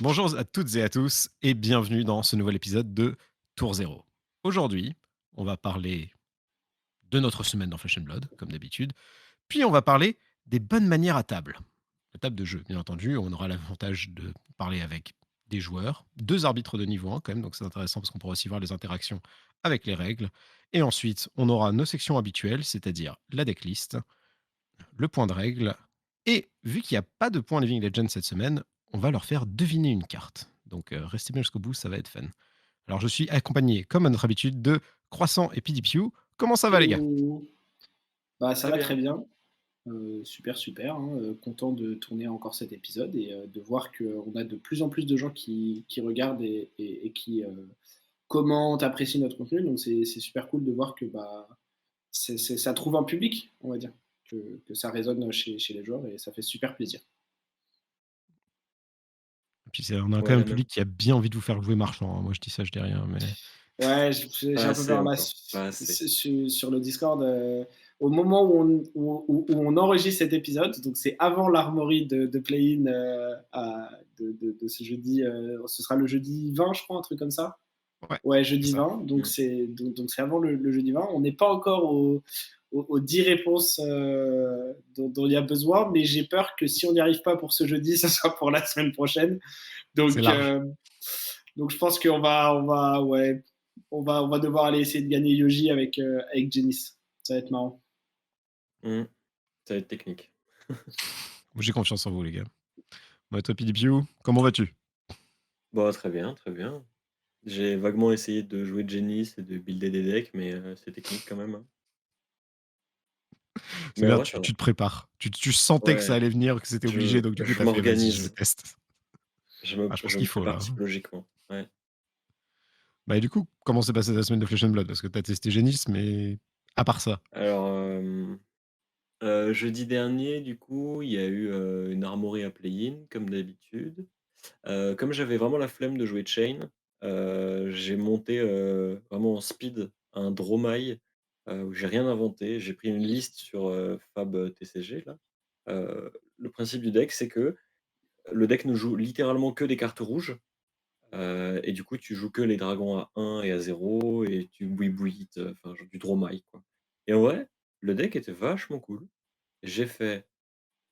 Bonjour à toutes et à tous et bienvenue dans ce nouvel épisode de Tour Zéro. Aujourd'hui, on va parler de notre semaine dans Flesh and Blood, comme d'habitude, puis on va parler des bonnes manières à table. La table de jeu, bien entendu, on aura l'avantage de parler avec des joueurs, deux arbitres de niveau 1 quand même, donc c'est intéressant parce qu'on pourra aussi voir les interactions avec les règles. Et ensuite, on aura nos sections habituelles, c'est-à-dire la decklist, le point de règle. Et vu qu'il n'y a pas de point Living Legends cette semaine, on va leur faire deviner une carte. Donc restez bien jusqu'au bout, ça va être fun. Alors je suis accompagné, comme à notre habitude, de Croissant et PDPU. Comment ça va les gars? Hello. Bah, ça Très va très bien. bien. Super, super, hein, content de tourner encore cet épisode et de voir qu'on a de plus en plus de gens qui regardent et qui commentent, apprécient notre contenu. Donc c'est super cool de voir que bah, ça trouve un public, on va dire, que ça résonne chez les joueurs et ça fait super plaisir. Et puis on a quand Ouais, même un la même. public qui a bien envie de vous faire jouer marchand, hein. Moi je dis ça, je dis rien, mais Ouais, j'ai Pas un peu assez peur là encore, pas assez. sur le Discord. Au moment où on enregistre cet épisode, donc c'est avant l'armory de Play-in de ce jeudi, ce sera le jeudi 20, je crois, un truc comme ça. ouais, Ouais, c'est jeudi ça. 20, donc Mmh. c'est avant le jeudi 20. On n'est pas encore aux 10 réponses dont il y a besoin, mais j'ai peur que si on n'y arrive pas pour ce jeudi, ce soit pour la semaine prochaine. C'est Donc, large. donc je pense ouais, on va devoir aller essayer de gagner Yoji avec Janice. Ça va être marrant. Mmh. Ça va être technique. Moi, j'ai confiance en vous les gars. Bon, et toi PDPU, comment vas-tu? Bon, très bien, très bien. J'ai vaguement essayé de jouer Genis et de builder des decks, mais c'est technique quand même, hein. C'est Mais en bien, vrai, tu, ça va. tu te prépares. Tu sentais que ça Ouais, allait venir, que c'était obligé, je donc du coup je t'as fait vas-y, je m'organise, teste. Ah, je pense je qu'il me faut là, prépare hein. psychologiquement. Ouais. Bah, et du coup, comment s'est passée ta semaine de Flesh and Blood? Parce que tu as testé Genis, mais à part ça? Alors, jeudi dernier, du coup, il y a eu, une armory à play-in comme d'habitude. Comme j'avais vraiment la flemme de jouer Chain, j'ai monté, vraiment en speed un Dromai, où j'ai rien inventé. J'ai pris une liste sur, Fab, TCG là. Le principe du deck, c'est que le deck ne joue littéralement que des cartes rouges, et du coup tu joues que les dragons à 1 et à 0 et tu bouilles-bouillites, enfin genre du Dromai quoi. Et en vrai, le deck était vachement cool. J'ai fait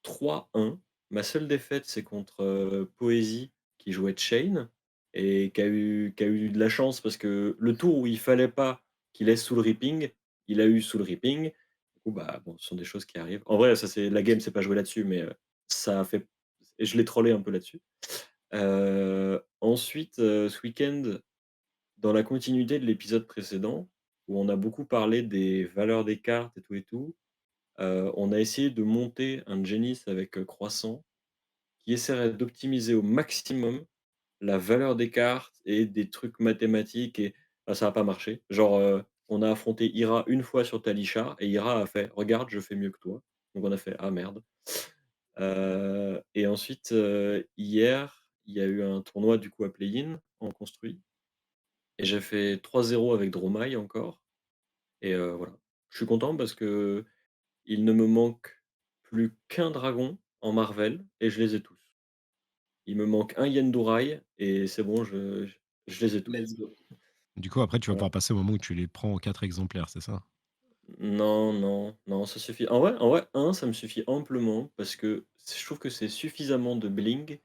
3-1. Ma seule défaite, c'est contre, Poésie qui jouait Chain et qui a eu de la chance parce que le tour où il fallait pas qu'il laisse sous le Reaping, il a eu sous le Reaping. Du coup, bah, bon, ce sont des choses qui arrivent. En vrai, ça c'est la game, c'est pas joué là-dessus, mais, ça a fait et je l'ai trollé un peu là-dessus. Ensuite, ce week-end, dans la continuité de l'épisode précédent, où on a beaucoup parlé des valeurs des cartes et tout, on a essayé de monter un Genis avec, Croissant qui essaierait d'optimiser au maximum la valeur des cartes et des trucs mathématiques et bah, ça a pas marché. Genre, on a affronté Ira une fois sur Talisha et Ira a fait: «Regarde, je fais mieux que toi». Donc on a fait: «Ah merde». Et ensuite, hier, il y a eu un tournoi du coup à Play-in en construit et j'ai fait 3-0 avec Dromai encore et voilà. Je suis content parce que il ne me manque plus qu'un dragon en Marvel et je les ai tous. Il me manque un Yendorei et c'est bon, je les ai tous. Let's go. Du coup, après, tu vas Voilà. pouvoir passer au moment où tu les prends en 4 exemplaires, c'est ça? Non, non, non, ça suffit. En vrai, un ça me suffit amplement parce que je trouve que c'est suffisamment de bling,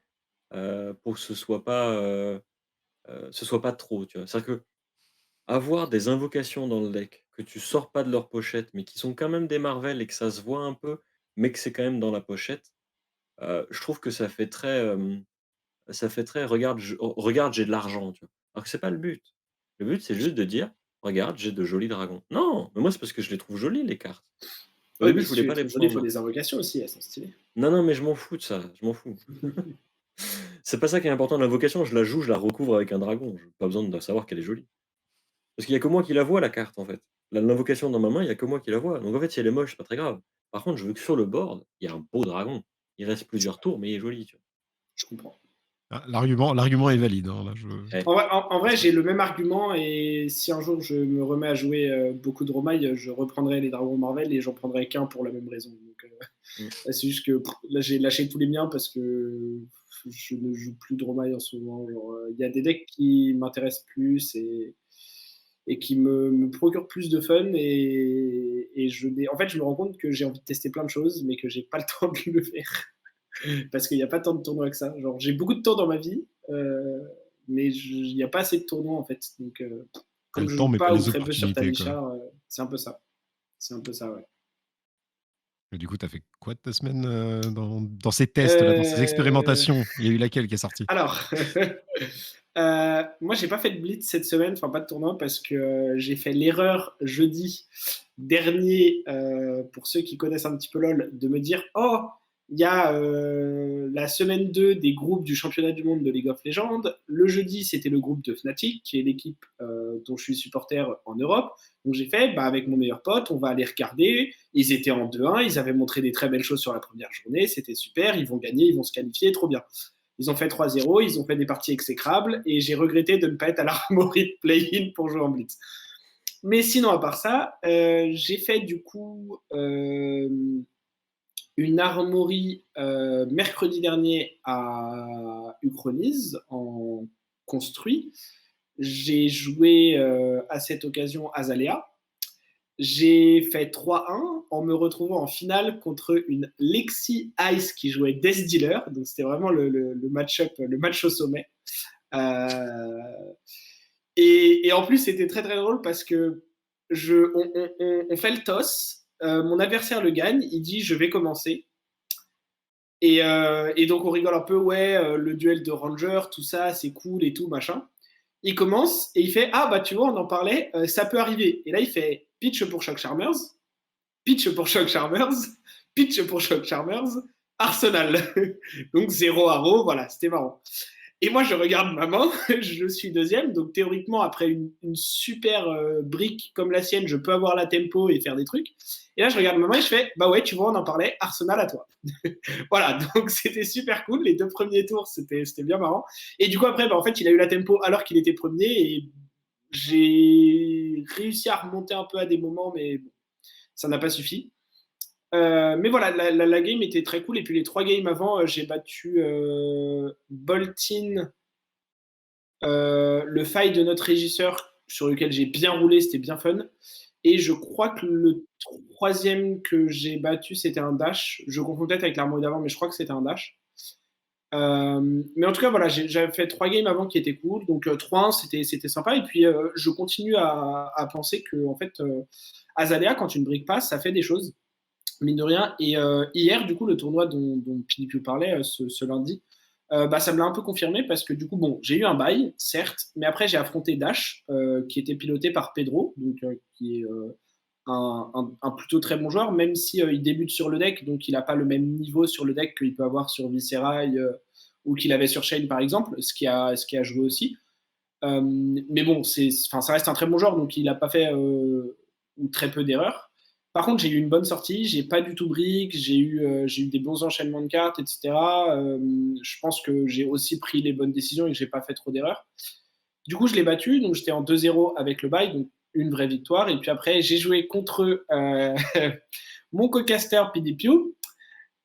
pour que ce soit pas trop, tu vois? C'est-à-dire qu'avoir des invocations dans le deck que tu sors pas de leur pochette, mais qui sont quand même des Marvel et que ça se voit un peu, mais que c'est quand même dans la pochette, je trouve que ça fait très: «Regarde, j'ai de l'argent», tu vois? Alors que c'est pas le but. Le but, c'est juste de dire: «Regarde, j'ai de jolis dragons». Non! Mais moi, c'est parce que je les trouve jolis les cartes. Au Oui, début, mais je si voulais tu les pas les trouves jolies, il faut prendre. des invocations aussi, elles sont stylées. Non, non, mais je m'en fous de ça, je m'en fous. C'est pas ça qui est important, l'invocation, je la joue, je la recouvre avec un dragon. J'ai pas besoin de savoir qu'elle est jolie. Parce qu'il y a que moi qui la vois la carte, en fait. L'invocation dans ma main, il y a que moi qui la vois. Donc en fait, si elle est moche, c'est pas très grave. Par contre, je veux que sur le board, il y a un beau dragon. Il reste C'est plusieurs vrai, tours, mais il est joli, tu vois? je comprends. Ah, l'argument est valide, hein, là, je Eh, En c'est vrai, ça. j'ai le même argument et si un jour je me remets à jouer beaucoup de Romaille, je reprendrai les dragons Marvel et j'en prendrai qu'un pour la même raison. Donc, Mmh. Là, c'est juste que là, j'ai lâché tous les miens parce que je ne joue plus Dromai en ce moment. Il y a des decks qui m'intéressent plus et qui me procurent plus de fun. En fait, je me rends compte que j'ai envie de tester plein de choses, mais que j'ai pas le temps de le faire. Parce qu'il n'y a pas tant de tournois que ça. Genre, j'ai beaucoup de tours dans ma vie, mais il n'y a pas assez de tournois en fait. Donc, T'as comme le je temps, joue mais pas pas ou les très peu sur opportunités, quoi. Tamichar, c'est un peu ça. C'est un peu ça, ouais. Et du coup, t'as fait quoi de ta semaine dans ces tests, là, dans ces Euh, expérimentations? Il y a eu laquelle qui est sortie? Alors, moi, j'ai pas fait de blitz cette semaine, enfin pas de tournoi, parce que j'ai fait l'erreur jeudi dernier, pour ceux qui connaissent un petit peu LoL, de me dire oh, il y a la semaine 2 des groupes du championnat du monde de League of Legends. Le jeudi, c'était le groupe de Fnatic, qui est l'équipe dont je suis supporter en Europe. Donc j'ai fait, bah, avec mon meilleur pote, on va aller regarder. Ils étaient en 2-1, ils avaient montré des très belles choses sur la première journée, c'était super, ils vont gagner, ils vont se qualifier, trop bien. Ils ont fait 3-0, ils ont fait des parties exécrables et j'ai regretté de ne pas être à l'Armory de play-in pour jouer en blitz. Mais sinon, à part ça, j'ai fait du coup une armory mercredi dernier à Uchronize en construit. J'ai joué à cette occasion Azalea. J'ai fait 3-1 en me retrouvant en finale contre une Lexi Ice qui jouait Death Dealer. Donc c'était vraiment le match-up, le match au sommet. Euh, et en plus, c'était très très drôle parce que on fait le toss. Mon adversaire le gagne. Il dit je vais commencer. Et donc on rigole un peu, ouais, le duel de Ranger, tout ça, c'est cool et tout, machin. Il commence et il fait ah bah tu vois, on en parlait, ça peut arriver. Et là il fait pitch pour Shock Charmers, pitch pour Shock Charmers, pitch pour Shock Charmers, Arsenal. Donc 0 à voilà, c'était marrant. Et moi, je regarde ma main, je suis deuxième, donc théoriquement, après une super brique comme la sienne, je peux avoir la tempo et faire des trucs. Et là, je regarde ma main et je fais, bah ouais, tu vois, on en parlait, Arsenal à toi. Voilà, donc c'était super cool. Les 2 premiers tours, c'était bien marrant. Et du coup, après, bah, en fait, il a eu la tempo alors qu'il était premier et j'ai réussi à remonter un peu à des moments, mais bon, ça n'a pas suffi. Mais voilà, la game était très cool. Et puis les 3 games avant, j'ai battu Boltin, le fight de notre régisseur sur lequel j'ai bien roulé, c'était bien fun. Et je crois que le troisième que j'ai battu, c'était un dash. Je confonds peut-être avec l'armoire d'avant, mais je crois que c'était un dash. Mais en tout cas, voilà, j'avais fait 3 games avant qui étaient cool. Donc 3-1, c'était sympa. Et puis, je continue à penser que, en fait, Azalea, quand une brique passe, ça fait des choses, mine de rien. Et hier, du coup, le tournoi dont Philippe parlait ce lundi, bah, ça me l'a un peu confirmé parce que du coup, bon, j'ai eu un bail, certes, mais après j'ai affronté Dash, qui était piloté par Pedro, donc qui est un plutôt très bon joueur, même si il débute sur le deck, donc il n'a pas le même niveau sur le deck qu'il peut avoir sur Viscerai ou qu'il avait sur Shane par exemple, ce qui a joué aussi. Mais bon, ça reste un très bon joueur, donc il n'a pas fait ou très peu d'erreurs. Par contre, j'ai eu une bonne sortie, j'ai pas du tout brick, j'ai eu des bons enchaînements de cartes, etc. Je pense que j'ai aussi pris les bonnes décisions et que j'ai pas fait trop d'erreurs. Du coup, je l'ai battu, donc j'étais en 2-0 avec le bail, donc une vraie victoire. Et puis après, j'ai joué contre mon co-caster PDPU.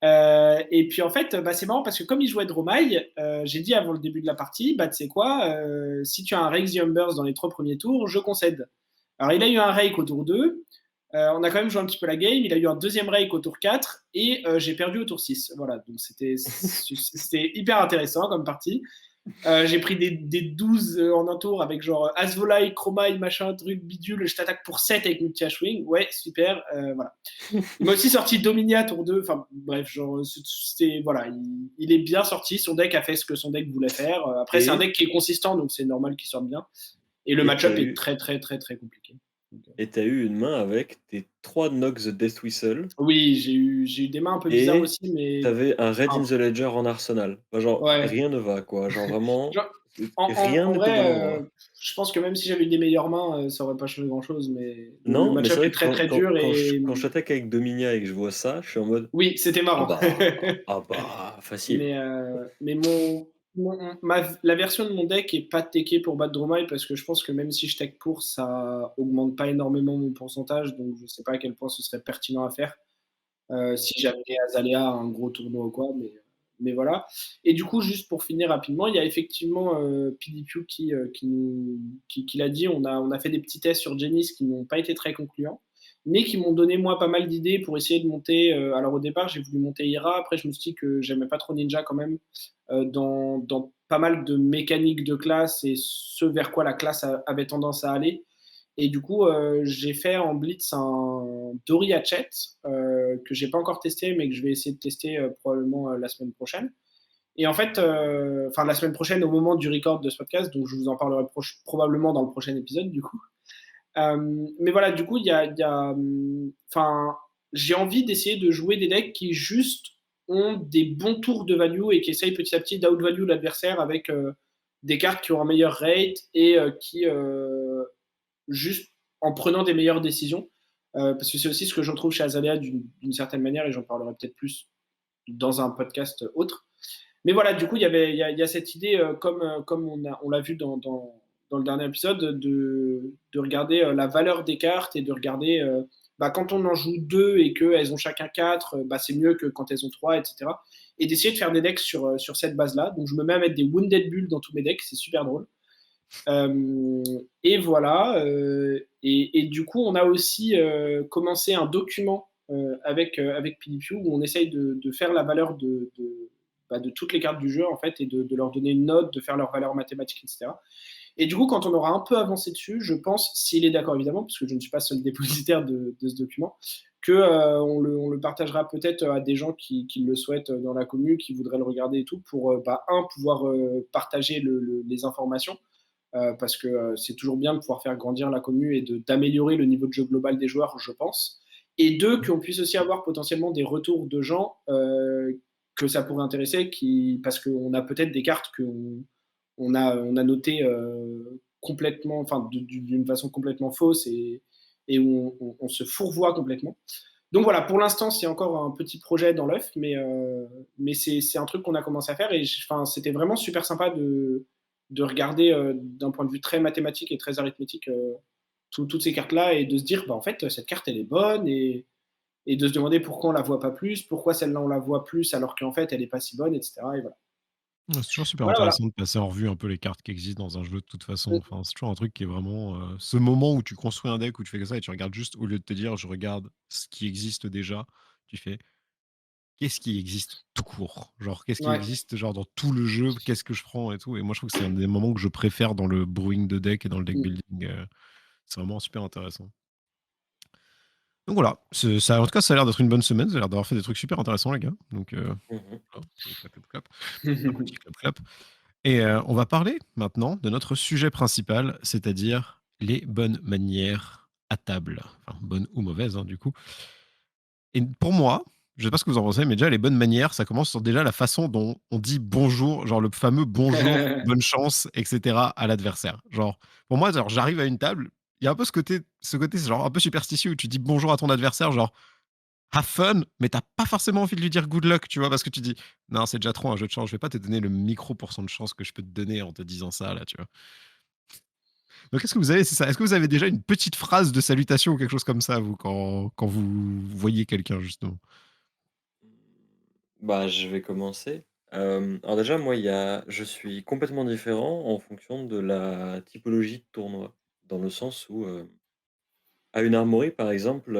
Et puis en fait, bah, c'est marrant parce que comme il jouait Dromai, j'ai dit avant le début de la partie, bah tu sais quoi, si tu as un Rexium Burst dans les 3 premiers tours, je concède. Alors il a eu un Rake au tour 2, on a quand même joué un petit peu la game, il a eu un deuxième Rake au tour 4 et j'ai perdu au tour 6. Voilà, donc c'était hyper intéressant comme partie. J'ai pris des 12 en un tour avec genre Asvolai, Chromai, machin, truc, bidule, je t'attaque pour 7 avec Multi Ashwing. Ouais, super, voilà. Il m'a aussi sorti Dominia tour 2, enfin bref, genre, voilà, il est bien sorti, son deck a fait ce que son deck voulait faire. Après, c'est un Et, deck qui est consistant, donc c'est normal qu'il sorte bien. Et le et t'as match-up est eu, très, très, très, très compliqué. Donc, et t'as eu une main avec tes 3 Nox Death Whistle oui, j'ai eu des mains un peu bizarres et aussi, mais t'avais un Red in the simple. Ledger en Arsenal. Bah, genre, Ouais. rien ne va, quoi. Genre, vraiment, Genre, en, rien en n'est au bon vrai, endroit. je pense que même si j'avais eu des meilleures mains, ça aurait pas changé grand-chose, mais le Non, mais c'est match-up vrai est que très, très dur et quand j'attaque avec Dominia et que je vois ça, je suis en mode oui, c'était ah marrant. bah, ah bah, facile. Mais la version de mon deck est pas techée pour battre Dromai parce que je pense que même si je tech pour, ça augmente pas énormément mon pourcentage, donc je sais pas à quel point ce serait pertinent à faire. si jamais Azalea a un gros tournoi ou quoi, mais voilà. Et du coup, juste pour finir rapidement, il y a effectivement PDQ qui l'a dit, on a fait des petits tests sur Genis qui n'ont pas été très concluants, mais qui m'ont donné moi pas mal d'idées pour essayer de monter. Alors au départ, j'ai voulu monter Ira, après je me suis dit que j'aimais pas trop Ninja quand même, dans pas mal de mécaniques de classe et ce vers quoi la classe avait tendance à aller. Et du coup, j'ai fait en blitz un Dory Hatchet que j'ai pas encore testé, mais que je vais essayer de tester probablement la semaine prochaine. Et en fait, enfin la semaine prochaine au moment du record de ce podcast, donc je vous en parlerai probablement dans le prochain épisode du coup. Mais voilà, du coup, enfin, j'ai envie d'essayer de jouer des decks qui juste ont des bons tours de value et qui essayent petit à petit d'out-value l'adversaire avec des cartes qui ont un meilleur rate et qui juste en prenant des meilleures décisions. Parce que c'est aussi ce que je retrouve chez Azalea d'une certaine manière, et j'en parlerai peut-être plus dans un podcast autre. Mais voilà, du coup, il y a cette idée, comme on l'a vu dans le dernier épisode, de regarder la valeur des cartes et de regarder bah, quand on en joue deux et qu'elles ont chacun quatre, bah, c'est mieux que quand elles ont trois, etc. Et d'essayer de faire des decks sur cette base-là. Donc je me mets à mettre des Wounded Bulls dans tous mes decks, c'est super drôle. Et voilà. Et du coup, on a aussi commencé un document avec PDQ où on essaye de faire la valeur bah, de toutes les cartes du jeu en fait et de leur donner une note, de faire leur valeur mathématique, etc. Et du coup, quand on aura un peu avancé dessus, je pense, s'il est d'accord évidemment, parce que je ne suis pas seul dépositaire de ce document, que on le partagera peut-être à des gens qui le souhaitent dans la commune, qui voudraient le regarder et tout, pour bah, pouvoir partager les informations parce que c'est toujours bien de pouvoir faire grandir la commu et d'améliorer le niveau de jeu global des joueurs, je pense. Et deux, qu'on puisse aussi avoir potentiellement des retours de gens que ça pourrait intéresser, parce qu'on a peut-être des cartes qu'on a notées complètement, enfin, d'une façon complètement fausse et où on se fourvoie complètement. Donc voilà, pour l'instant, c'est encore un petit projet dans l'œuf, mais c'est un truc qu'on a commencé à faire et enfin, c'était vraiment super sympa de regarder d'un point de vue très mathématique et très arithmétique toutes ces cartes-là et de se dire, bah, en fait, cette carte, elle est bonne et de se demander pourquoi on la voit pas plus, pourquoi celle-là, on la voit plus alors qu'en fait, elle est pas si bonne, etc. Et voilà. Ouais, c'est toujours super Voilà, voilà. intéressant de passer en revue un peu les cartes qui existent dans un jeu de toute façon. Enfin, c'est toujours un truc qui est vraiment ce moment où tu construis un deck, où tu fais que ça et tu regardes juste, au lieu de te dire je regarde ce qui existe déjà, tu fais qu'est-ce qui existe tout court? Genre, qu'est-ce qui Ouais. existe genre dans tout le jeu? Qu'est-ce que je prends et tout? Et moi, je trouve que c'est un des moments que je préfère dans le brewing de deck et dans le deck Mm. building. C'est vraiment super intéressant. Donc voilà, ça, en tout cas, ça a l'air d'être une bonne semaine. Vous avez l'air d'avoir fait des trucs super intéressants, les gars. Donc, Mmh. voilà, clap, clap, clap. Un petit clap, clap. Et on va parler maintenant de notre sujet principal, c'est-à-dire les bonnes manières à table. Enfin, bonnes ou mauvaises, hein, du coup. Et pour moi, je sais pas ce que vous en pensez, mais déjà, les bonnes manières, ça commence sur déjà la façon dont on dit bonjour, genre le fameux bonjour, bonne chance, etc. à l'adversaire. Genre, pour moi, genre, j'arrive à une table, il y a un peu ce côté, c'est genre un peu superstitieux où tu dis bonjour à ton adversaire, genre have fun, mais t'as pas forcément envie de lui dire good luck, tu vois, parce que tu dis non, c'est déjà trop un jeu de chance, je vais pas te donner le micro-pourcent de chance que je peux te donner en te disant ça, là, tu vois. Donc, est-ce que vous avez, c'est ça, est-ce que vous avez déjà une petite phrase de salutation ou quelque chose comme ça, vous, quand vous voyez quelqu'un, justement? Bah, je vais commencer. Alors déjà, moi, je suis complètement différent en fonction de la typologie de tournoi. Dans le sens où, à une armory, par exemple,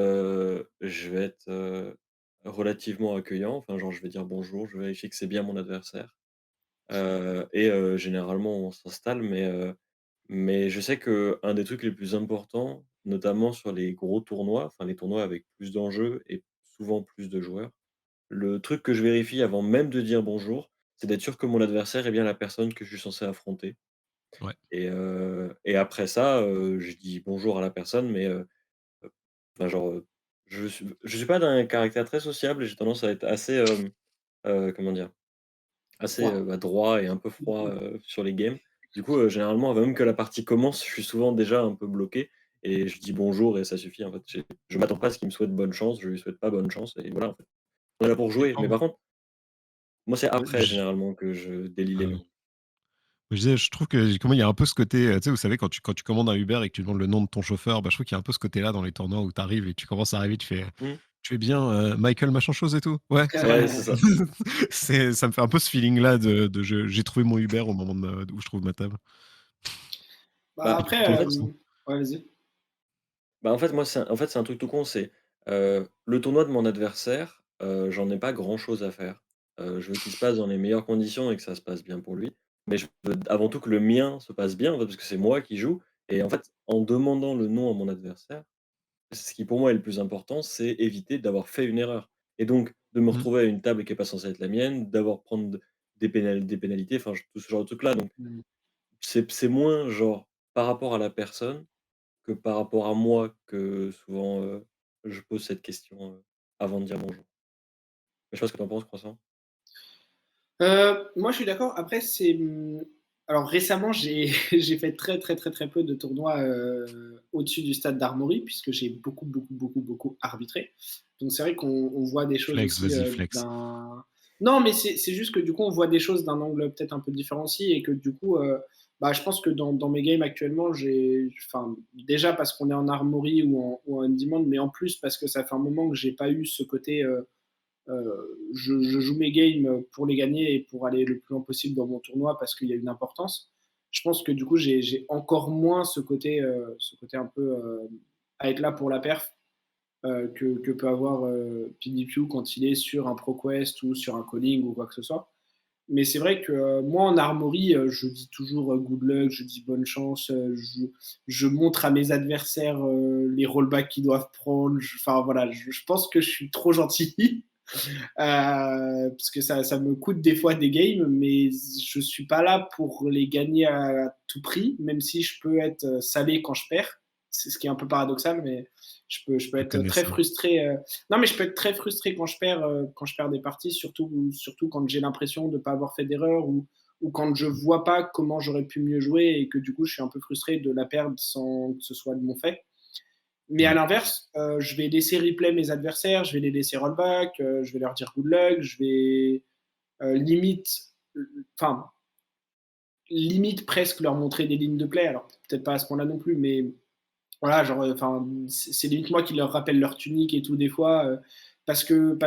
je vais être, relativement accueillant. Enfin, genre, je vais dire bonjour, je vais vérifier que c'est bien mon adversaire. Généralement, on s'installe, mais je sais que un des trucs les plus importants, notamment sur les gros tournois, enfin les tournois avec plus d'enjeux et souvent plus de joueurs, le truc que je vérifie avant même de dire bonjour, c'est d'être sûr que mon adversaire est bien la personne que je suis censé affronter Ouais. et après ça, je dis bonjour à la personne, enfin genre, je suis pas d'un caractère très sociable et j'ai tendance à être assez, comment dire? Assez, Froid. bah, droit et un peu froid, sur les games. Du coup, généralement, avant même que la partie commence, je suis souvent déjà un peu bloqué et je dis bonjour et ça suffit, en fait. Je m'attends pas à ce qu'il me souhaite bonne chance, je lui souhaite pas bonne chance et voilà, en fait. On est là pour jouer, mais par contre, moi, c'est après Je généralement que je délie les ah ouais. noms. Je disais, je trouve que comment il y a un peu ce côté, tu sais, vous savez, quand tu commandes un Uber et que tu demandes le nom de ton chauffeur, bah, je trouve qu'il y a un peu ce côté-là dans les tournois où tu arrives et tu commences à arriver, tu fais, Mmh. Tu es bien Michael machin chose et tout. Ouais, ça va. Ouais, c'est ça. Ça me fait un peu ce feeling-là de j'ai trouvé mon Uber au moment où je trouve ma table. Bah, Bah, après, en fait, ouais, vas-y. en fait, moi, c'est un truc tout con, c'est, le tournoi de mon adversaire, j'en ai pas grand-chose à faire. Je veux qu'il se passe dans les meilleures conditions et que ça se passe bien pour lui. Mais je veux avant tout que le mien se passe bien, en fait, parce que c'est moi qui joue et en fait, en demandant le nom à mon adversaire, ce qui pour moi est le plus important, c'est éviter d'avoir fait une erreur et donc de me Mmh. retrouver à une table qui est pas censée être la mienne, d'avoir prendre des pénalités, enfin, tout ce genre de trucs-là donc Mmh. c'est moins genre par rapport à la personne que par rapport à moi que souvent, je pose cette question, avant de dire bonjour. Mais je sais pas ce que tu en penses, Croissant? Moi, je suis d'accord. Après, alors récemment, j'ai j'ai fait très, très, très, très peu de tournois, au-dessus du stade d'Armory puisque j'ai beaucoup, beaucoup, beaucoup, beaucoup arbitré. Donc c'est vrai qu'on voit des choses Flex, aussi, vas-y, flex. d'un non, mais c'est juste que du coup, on voit des choses d'un angle peut-être un peu différent aussi et que du coup, bah, je pense que dans mes games actuellement, enfin, déjà parce qu'on est en Armory ou en on-demand, mais en plus parce que ça fait un moment que j'ai pas eu ce côté, je joue mes games pour les gagner et pour aller le plus loin possible dans mon tournoi parce qu'il y a une importance. Je pense que du coup, j'ai encore moins ce côté un peu à être là pour la perf que peut avoir PDQ quand il est sur un ProQuest ou sur un calling ou quoi que ce soit. Mais c'est vrai que moi, en Armory, je dis toujours good luck, je dis bonne chance, je montre à mes adversaires les rollbacks qu'ils doivent prendre. Enfin voilà, je pense que je suis trop gentil. Parce que ça me coûte des fois des games, mais je suis pas là pour les gagner à tout prix, même si je peux être salé quand je perds. C'est ce qui est un peu paradoxal, mais je peux Je être connais très ça. frustré. Non, mais je peux être très frustré quand je perds des parties, surtout quand j'ai l'impression de ne pas avoir fait d'erreur ou quand je vois pas comment j'aurais pu mieux jouer et que du coup je suis un peu frustré de la perdre sans que ce soit de mon fait. Mais à Mmh. l'inverse, je vais laisser replay mes adversaires, je vais les laisser rollback, je vais leur dire good luck, je vais limite, enfin, limite presque leur montrer des lignes de play. Alors peut-être pas à ce point-là non plus, mais voilà, genre, enfin, c'est limite moi qui leur rappelle leur tunique et tout des fois, parce que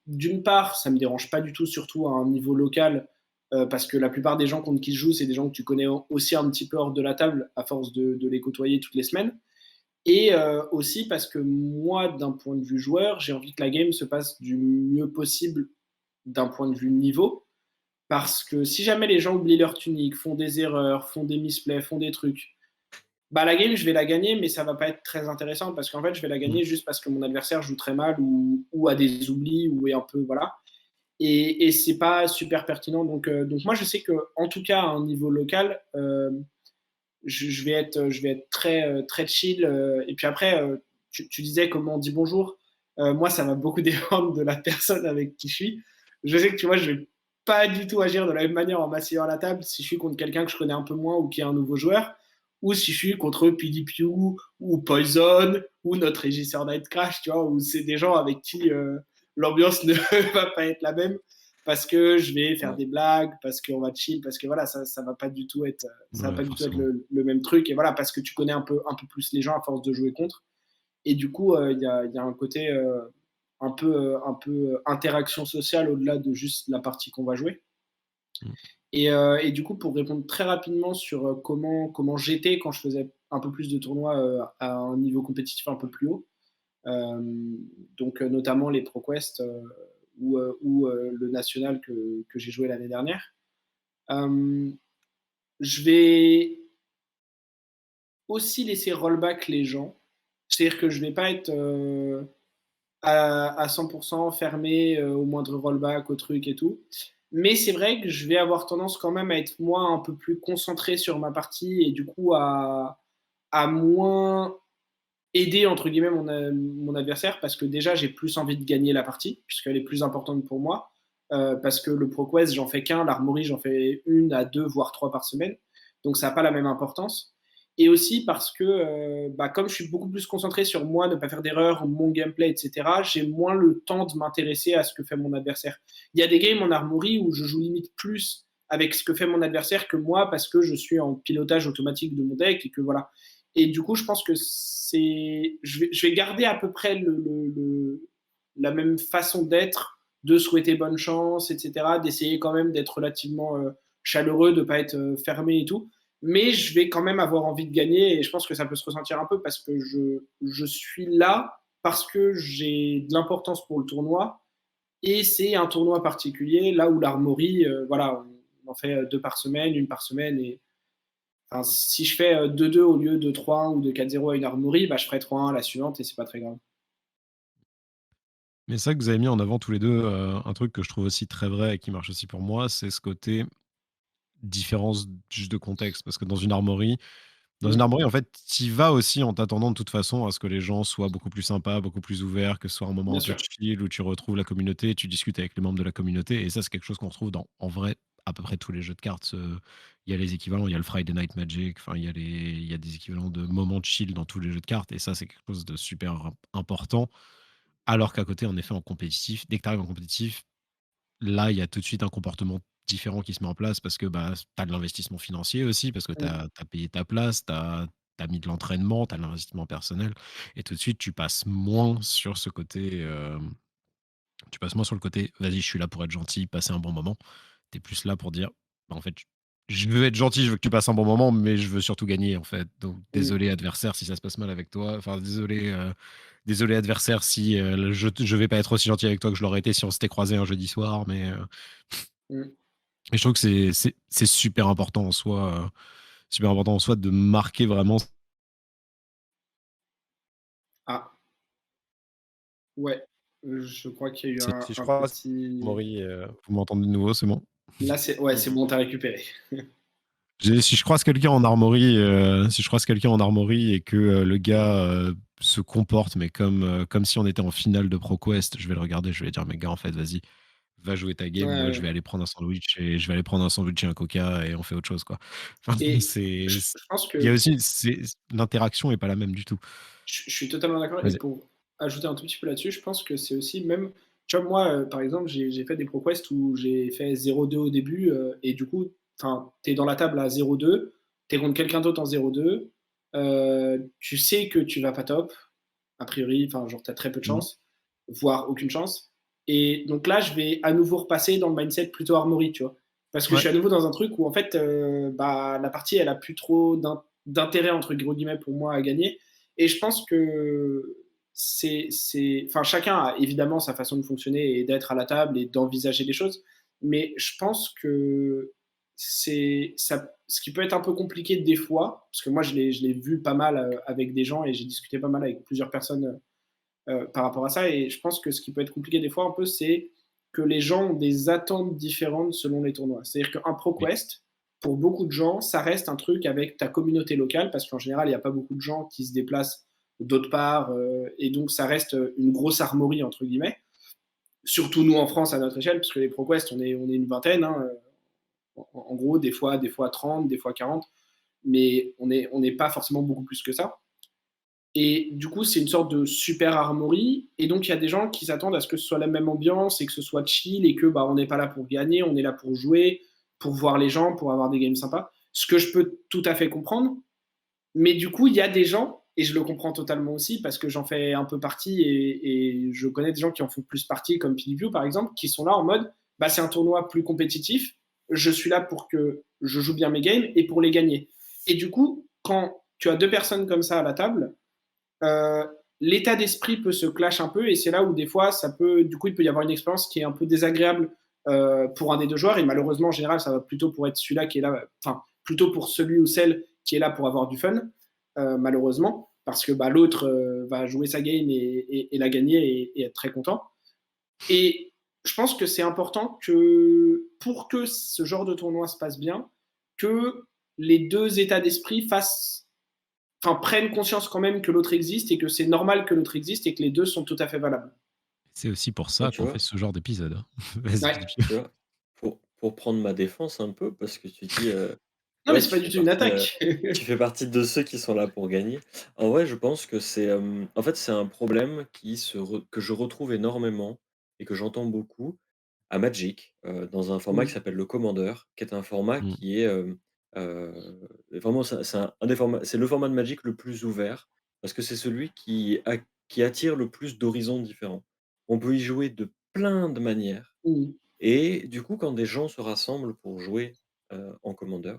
d'une part, ça me dérange pas du tout, surtout à un niveau local, parce que la plupart des gens contre qui je joue, c'est des gens que tu connais aussi un petit peu hors de la table, à force de les côtoyer toutes les semaines. Et aussi parce que moi, d'un point de vue joueur, j'ai envie que la game se passe du mieux possible d'un point de vue niveau. Parce que si jamais les gens oublient leur tunique, font des erreurs, font des misplays, font des trucs, bah la game, je vais la gagner, mais ça va pas être très intéressant parce qu'en fait, je vais la Mmh. gagner juste parce que mon adversaire joue très mal ou a des oublis ou est un peu. Voilà. Et c'est pas super pertinent. Donc moi, je sais que en tout cas, à un niveau local, je vais être très, très chill. Et puis après, tu disais comment on dit bonjour. Moi, ça va beaucoup dépendre de la personne avec qui je suis. Je sais que tu vois, je vais pas du tout agir de la même manière en m'asseyant à la table si je suis contre quelqu'un que je connais un peu moins ou qui est un nouveau joueur, ou si je suis contre PDPU ou Poison ou notre régisseur Night Crash, tu vois, où c'est des gens avec qui l'ambiance ne va pas être la même parce que je vais faire Ouais. des blagues, parce qu'on va chill, parce que voilà, ça va pas du tout être, ça va Ouais, pas du tout être forcément. le même truc. Et voilà, parce que tu connais un peu plus les gens à force de jouer contre. Et du coup, il y a un côté un peu interaction sociale au-delà de juste la partie qu'on va jouer. Mmh. Et du coup, pour répondre très rapidement sur comment j'étais quand je faisais un peu plus de tournois à un niveau compétitif un peu plus haut, euh, donc notamment les ProQuest ou le national que j'ai joué l'année dernière. Euh, je vais aussi laisser rollback les gens. C'est-à-dire que je ne vais pas être à 100% fermé au moindre rollback, au truc et tout. Mais c'est vrai que je vais avoir tendance quand même à être moi un peu plus concentré sur ma partie et du coup à moins aider entre guillemets mon adversaire parce que déjà j'ai plus envie de gagner la partie puisqu'elle est plus importante pour moi. Parce que le ProQuest, j'en fais qu'un, l'Armory, j'en fais une à deux, voire trois par semaine. Donc ça n'a pas la même importance. Et aussi parce que, bah, comme je suis beaucoup plus concentré sur moi, ne pas faire d'erreurs, mon gameplay, etc., j'ai moins le temps de m'intéresser à ce que fait mon adversaire. Il y a des games en Armory où je joue limite plus avec ce que fait mon adversaire que moi parce que je suis en pilotage automatique de mon deck et que voilà. Et du coup, je pense que je vais garder à peu près la même façon d'être, de souhaiter bonne chance, etc., d'essayer quand même d'être relativement chaleureux, de pas être fermé et tout. Mais je vais quand même avoir envie de gagner et je pense que ça peut se ressentir un peu parce que je suis là parce que j'ai de l'importance pour le tournoi et c'est un tournoi particulier, là où l'Armory, voilà, on en fait 2 par semaine, 1 par semaine et enfin, si je fais 2-2 au lieu de 3-1 ou de 4-0 à une Armory, bah, je ferai 3-1 à la suivante et c'est pas très grave. Mais c'est vrai que vous avez mis en avant tous les deux un truc que je trouve aussi très vrai et qui marche aussi pour moi, c'est ce côté différence juste de contexte. Parce que Mmh, en fait, tu y vas aussi en t'attendant de toute façon à ce que les gens soient beaucoup plus sympas, beaucoup plus ouverts, que ce soit un moment bien un peu sûr. chill où tu retrouves la communauté, tu discutes avec les membres de la communauté. Et ça, c'est quelque chose qu'on retrouve dans, en vrai, à peu près tous les jeux de cartes. Il y a les équivalents, il y a le Friday Night Magic, enfin, il y a des équivalents de moments de chill dans tous les jeux de cartes. Et ça, c'est quelque chose de super important. Alors qu'à côté, en effet, en compétitif, dès que tu arrives en compétitif, là, il y a tout de suite un comportement différent qui se met en place parce que bah, tu as de l'investissement financier aussi, parce que tu Mmh, as payé ta place, tu as mis de l'entraînement, tu as de l'investissement personnel. Et tout de suite, tu passes moins sur ce côté. Tu passes moins sur le côté, vas-y, je suis là pour être gentil, passer un bon moment. Tu es plus là pour dire, bah, en fait, je veux être gentil, je veux que tu passes un bon moment, mais je veux surtout gagner, en fait. Donc, mmh, désolé, adversaire, si ça se passe mal avec toi. Enfin, désolé, adversaire, si je vais pas être aussi gentil avec toi que je l'aurais été si on s'était croisé un jeudi soir. mmh. Et je trouve que c'est super important en soi, de marquer vraiment. Ah, ouais, je crois qu'il y a eu Si je un crois, petit Maury, vous m'entendez de nouveau, c'est bon? là, c'est ouais, c'est Mmh. bon, tu as récupéré. Si je croise quelqu'un en armory, et que le gars se comporte, mais comme si on était en finale de ProQuest, je vais le regarder, je vais lui dire, mais gars, en fait, vas-y, va jouer ta Ouais, game. Moi, je ouais vais aller prendre un sandwich et un coca et on fait autre chose, quoi. Enfin, et je pense il y a que aussi, l'interaction est pas la même du tout. je suis totalement d'accord et Vas-y. pour ajouter un tout petit peu là-dessus, je pense que c'est aussi même tu vois, moi, par exemple, j'ai fait des ProQuest où j'ai fait 0-2 au début, et du coup, enfin, tu es dans la table à 0-2, tu es contre quelqu'un d'autre en 0-2, tu sais que tu vas pas top, a priori, enfin, genre, tu as très peu de Mm. chance, voire aucune chance et donc là, je vais à nouveau repasser dans le mindset plutôt armorique, tu vois? Parce que je Ouais. suis à nouveau dans un truc où en fait, bah, la partie, elle a plus trop «d'intérêt» entre gros guillemets pour moi à gagner et je pense que enfin, chacun a évidemment sa façon de fonctionner et d'être à la table et d'envisager les choses, mais je pense que c'est ça, ce qui peut être un peu compliqué des fois, parce que moi je l'ai vu pas mal avec des gens et j'ai discuté pas mal avec plusieurs personnes par rapport à ça. Et je pense que ce qui peut être compliqué des fois un peu, c'est que les gens ont des attentes différentes selon les tournois. C'est-à-dire qu'un Oui. ProQuest, pour beaucoup de gens, ça reste un truc avec ta communauté locale, parce qu'en général, il n'y a pas beaucoup de gens qui se déplacent d'autre part, et donc ça reste une grosse armorie, entre guillemets. Surtout nous en France à notre échelle, parce que les ProQuest, on est une vingtaine, hein, en gros, des fois 30, des fois 40, mais on n'est pas forcément beaucoup plus que ça. Et du coup, c'est une sorte de super armory. Et donc, il y a des gens qui s'attendent à ce que ce soit la même ambiance et que ce soit chill et que bah, on n'est pas là pour gagner, on est là pour jouer, pour voir les gens, pour avoir des games sympas. Ce que je peux tout à fait comprendre. Mais du coup, il y a des gens, et je le comprends totalement aussi, parce que j'en fais un peu partie et je connais des gens qui en font plus partie, comme PewDiePie par exemple, qui sont là en mode bah, c'est un tournoi plus compétitif, je suis là pour que je joue bien mes games et pour les gagner. Et du coup, quand tu as deux personnes comme ça à la table, euh, l'état d'esprit peut se clash un peu et c'est là où des fois ça peut, du coup, il peut y avoir une expérience qui est un peu désagréable pour un des deux joueurs et malheureusement en général ça va plutôt pour être celui-là qui est là, enfin plutôt pour celui ou celle qui est là pour avoir du fun, malheureusement parce que bah, l'autre va jouer sa game et la gagner et être très content. Et je pense que c'est important que pour que ce genre de tournoi se passe bien, que les deux états d'esprit fassent enfin, prennent conscience quand même que l'autre existe et que c'est normal que l'autre existe et que les deux sont tout à fait valables. C'est aussi pour Bah, ça tu qu'on fait vois ce genre d'épisode, hein. Vas-y, Ouais. Philippe. tu vois? Pour prendre ma défense un peu, parce que tu dis, Non, mais ouais, c'est pas du tout une attaque. tu fais partie de ceux qui sont là pour gagner. En vrai, je pense que en fait, c'est un problème que je retrouve énormément et que j'entends beaucoup à Magic, dans un format qui Mmh. s'appelle le Commander, qui est un format Mmh. qui est, vraiment c'est un des formats c'est le format de Magic le plus ouvert, parce que c'est celui qui attire le plus d'horizons différents. On peut y jouer de plein de manières Mmh. et du coup, quand des gens se rassemblent pour jouer, en Commander,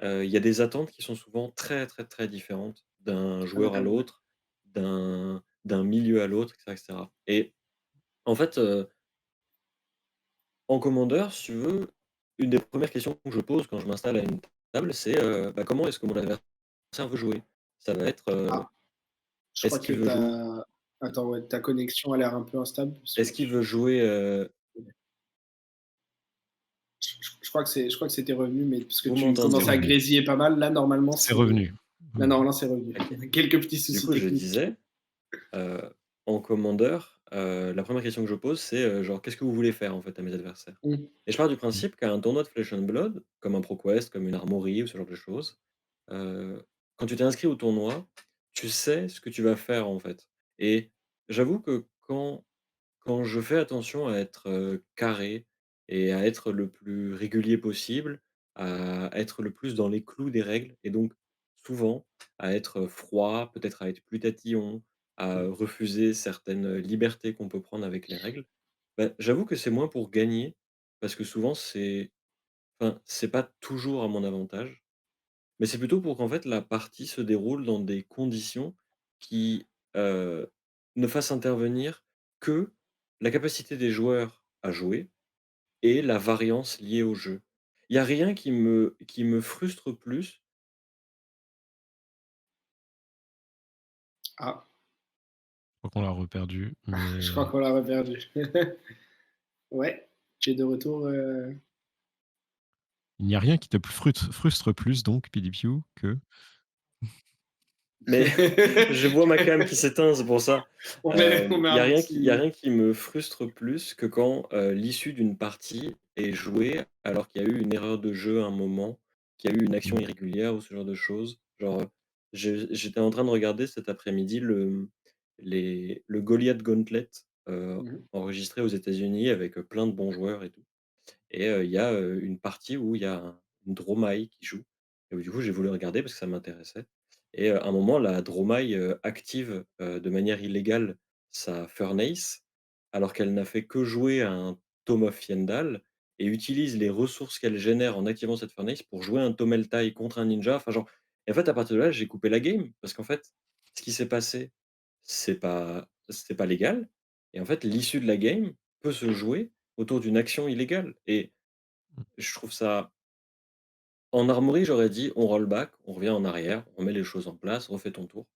il y a des attentes qui sont souvent très, très, très différentes d'un Ah joueur à totalement, ouais. l'autre, d'un milieu à l'autre, et cetera et en fait, en Commander, si tu veux, une des premières questions que je pose quand je m'installe à une table, c'est, bah, comment est-ce que mon adversaire veut jouer? Ça va être, Ah, je est-ce crois que qu'il veut jou ta attends, ouais, ta connexion a l'air un peu instable parce que est-ce qu'il veut jouer, je crois que c'était revenu, mais parce que vous tu C'est m'entendez? commençais à revenu. grésiller pas mal. Là, normalement, C'est revenu. là, Mmh. normalement, c'est revenu. OK. Quelques petits Du soucis coup, je techniques. disais, heu, en Commander, la première question que je pose, c'est, genre: «Qu'est-ce que vous voulez faire, en fait, à mes adversaires?» Mmh. et je pars du Mmh. principe qu'à un tournoi de Flesh and Blood, comme un ProQuest, comme une Armory ou ce genre de choses, quand tu t'es inscrit au tournoi, tu sais ce que tu vas faire, en fait et j'avoue que quand je fais attention à être, carré et à être le plus régulier possible, à être le plus dans les clous des règles et donc souvent à être froid, peut-être à être plus tatillon, à Mmh. refuser certaines libertés qu'on peut prendre avec les règles, bah, j'avoue que c'est moins pour gagner parce que souvent c'est pas toujours à mon avantage, mais c'est plutôt pour qu'en fait la partie se déroule dans des conditions qui, heu, ne fassent intervenir que la capacité des joueurs à jouer et la variance liée au jeu. Il y a rien qui me frustre plus. Ah, Je crois qu'on l'a reperdu, je mais crois qu'on l'a reperdu. Ouais, tu es de retour, il n'y a rien qui te frustre plus donc, PDPU, que Mais je vois ma cam qui s'éteint, c'est pour ça. on met Il y a un rien qui y a petit rien qui me frustre plus que quand, l'issue d'une partie est jouée alors qu'il y a eu une erreur de jeu à un moment, qu'il y a eu une action mmh, irrégulière ou ce genre de choses. Genre, j'étais en train de regarder cet après-midi le Goliath Gauntlet, mmh. enregistré aux États-Unis avec, plein de bons joueurs et tout. Et il y a, une partie où il y a une Dromai qui joue et où du coup, j'ai voulu regarder parce que ça m'intéressait et à un moment, la Dromai, active, de manière illégale sa Furnace, alors qu'elle n'a fait que jouer un Tome of Yendal et utilise les ressources qu'elle génère en activant cette Furnace pour jouer un Tomeltai contre un ninja. Enfin genre et en fait, à partir de là, j'ai coupé la game parce qu'en fait, ce qui s'est passé, c'est pas légal et en fait, l'issue de la game peut se jouer autour d'une action illégale et mmh, je trouve ça en armory, j'aurais dit: «On roll back, on revient en arrière, on met les choses en place, refais ton tour».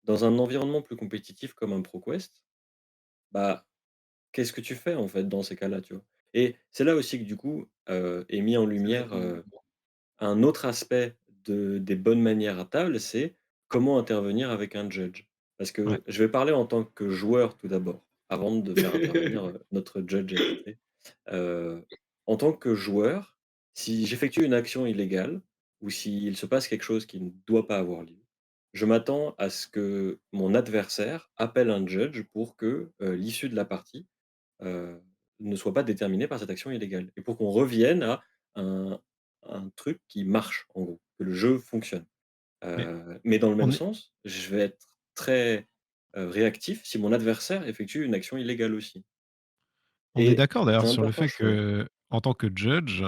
Dans un environnement plus compétitif comme un ProQuest, bah, qu'est-ce que tu fais, en fait, dans ces cas-là, tu vois? Et c'est là aussi que du coup, est mis en Ça va lumière, être un un autre aspect des bonnes manières à table, c'est comment intervenir avec un judge. Parce ouais, que je vais parler en tant que joueur tout d'abord, avant de faire intervenir, notre judge à côté. Heu, En tant que joueur, si j'effectue une action illégale ou s'il se passe quelque chose qui ne doit pas avoir lieu, je m'attends à ce que mon adversaire appelle un judge pour que, l'issue de la partie, heu, ne soit pas déterminée par cette action illégale et pour qu'on revienne à un un truc qui marche en gros, que le jeu fonctionne. mais Mais dans le même on est sens, je vais être très, réactif si mon adversaire effectue une action illégale aussi on est et d'accord c'est d'ailleurs sur le important, fait je trouve. que en tant que judge,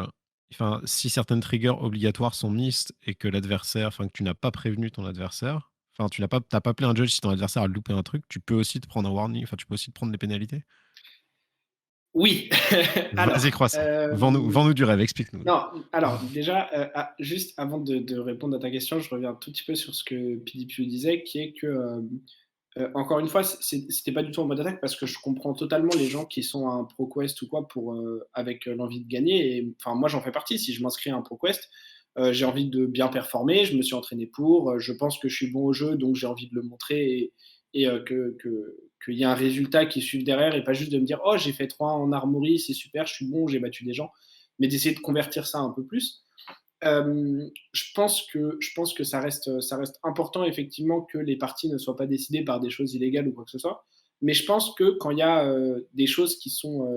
enfin, si certaines triggers obligatoires sont mises et que l'adversaire enfin, que tu n'as pas prévenu ton adversaire, enfin, tu n'as pas appelé un judge si ton adversaire a loupé un truc, tu peux aussi te prendre un warning, enfin, tu peux aussi te prendre des pénalités? Oui, Vas-y, alors, croissant. Vends-nous du rêve, explique-nous. non, alors déjà, juste avant de répondre à ta question, je reviens un tout petit peu sur ce que PDPU disait, qui est que, encore une fois, c'était pas du tout en mode attaque parce que je comprends totalement les gens qui sont à un ProQuest ou quoi pour, avec, l'envie de gagner et enfin moi j'en fais partie. Si je m'inscris à un ProQuest, j'ai envie de bien performer, je me suis entraîné pour, je pense que je suis bon au jeu donc j'ai envie de le montrer et qu'il y ait un résultat qui suive derrière et pas juste de me dire: «Oh j'ai fait 3 en armory, c'est super, je suis bon, j'ai battu des gens», mais d'essayer de convertir ça un peu plus. Je pense que ça reste important effectivement que les parties ne soient pas décidées par des choses illégales ou quoi que ce soit. Mais je pense que quand il y a des choses qui sont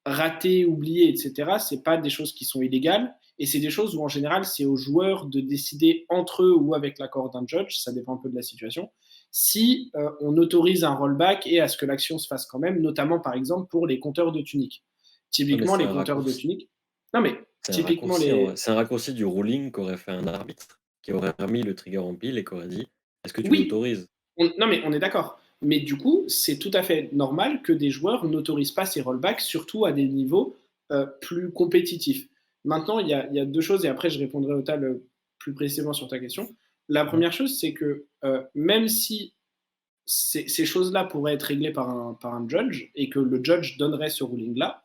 ratées, oubliées, etc., c'est pas des choses qui sont illégales et c'est des choses où en général c'est aux joueurs de décider entre eux ou avec l'accord d'un judge, ça dépend un peu de la situation, si on autorise un rollback et à ce que l'action se fasse quand même, notamment par exemple pour les compteurs de tunique. Ouais, mais Typiquement, les compteurs de tunique. Non, mais c'est un typiquement, raccourci en vrai. les. C'est un raccourci du ruling qu'aurait fait un arbitre, qui aurait remis le trigger en pile et qui aurait dit: «Est-ce que tu Oui, l'autorises?» non, mais on est d'accord. Mais du coup, c'est tout à fait normal que des joueurs n'autorisent pas ces rollbacks, surtout à des niveaux plus compétitifs. Maintenant, il y a deux choses, et après je répondrai au tal plus précisément sur ta question. La Mmh. première chose, c'est que même si ces choses-là pourraient être réglées par un judge et que le judge donnerait ce ruling-là,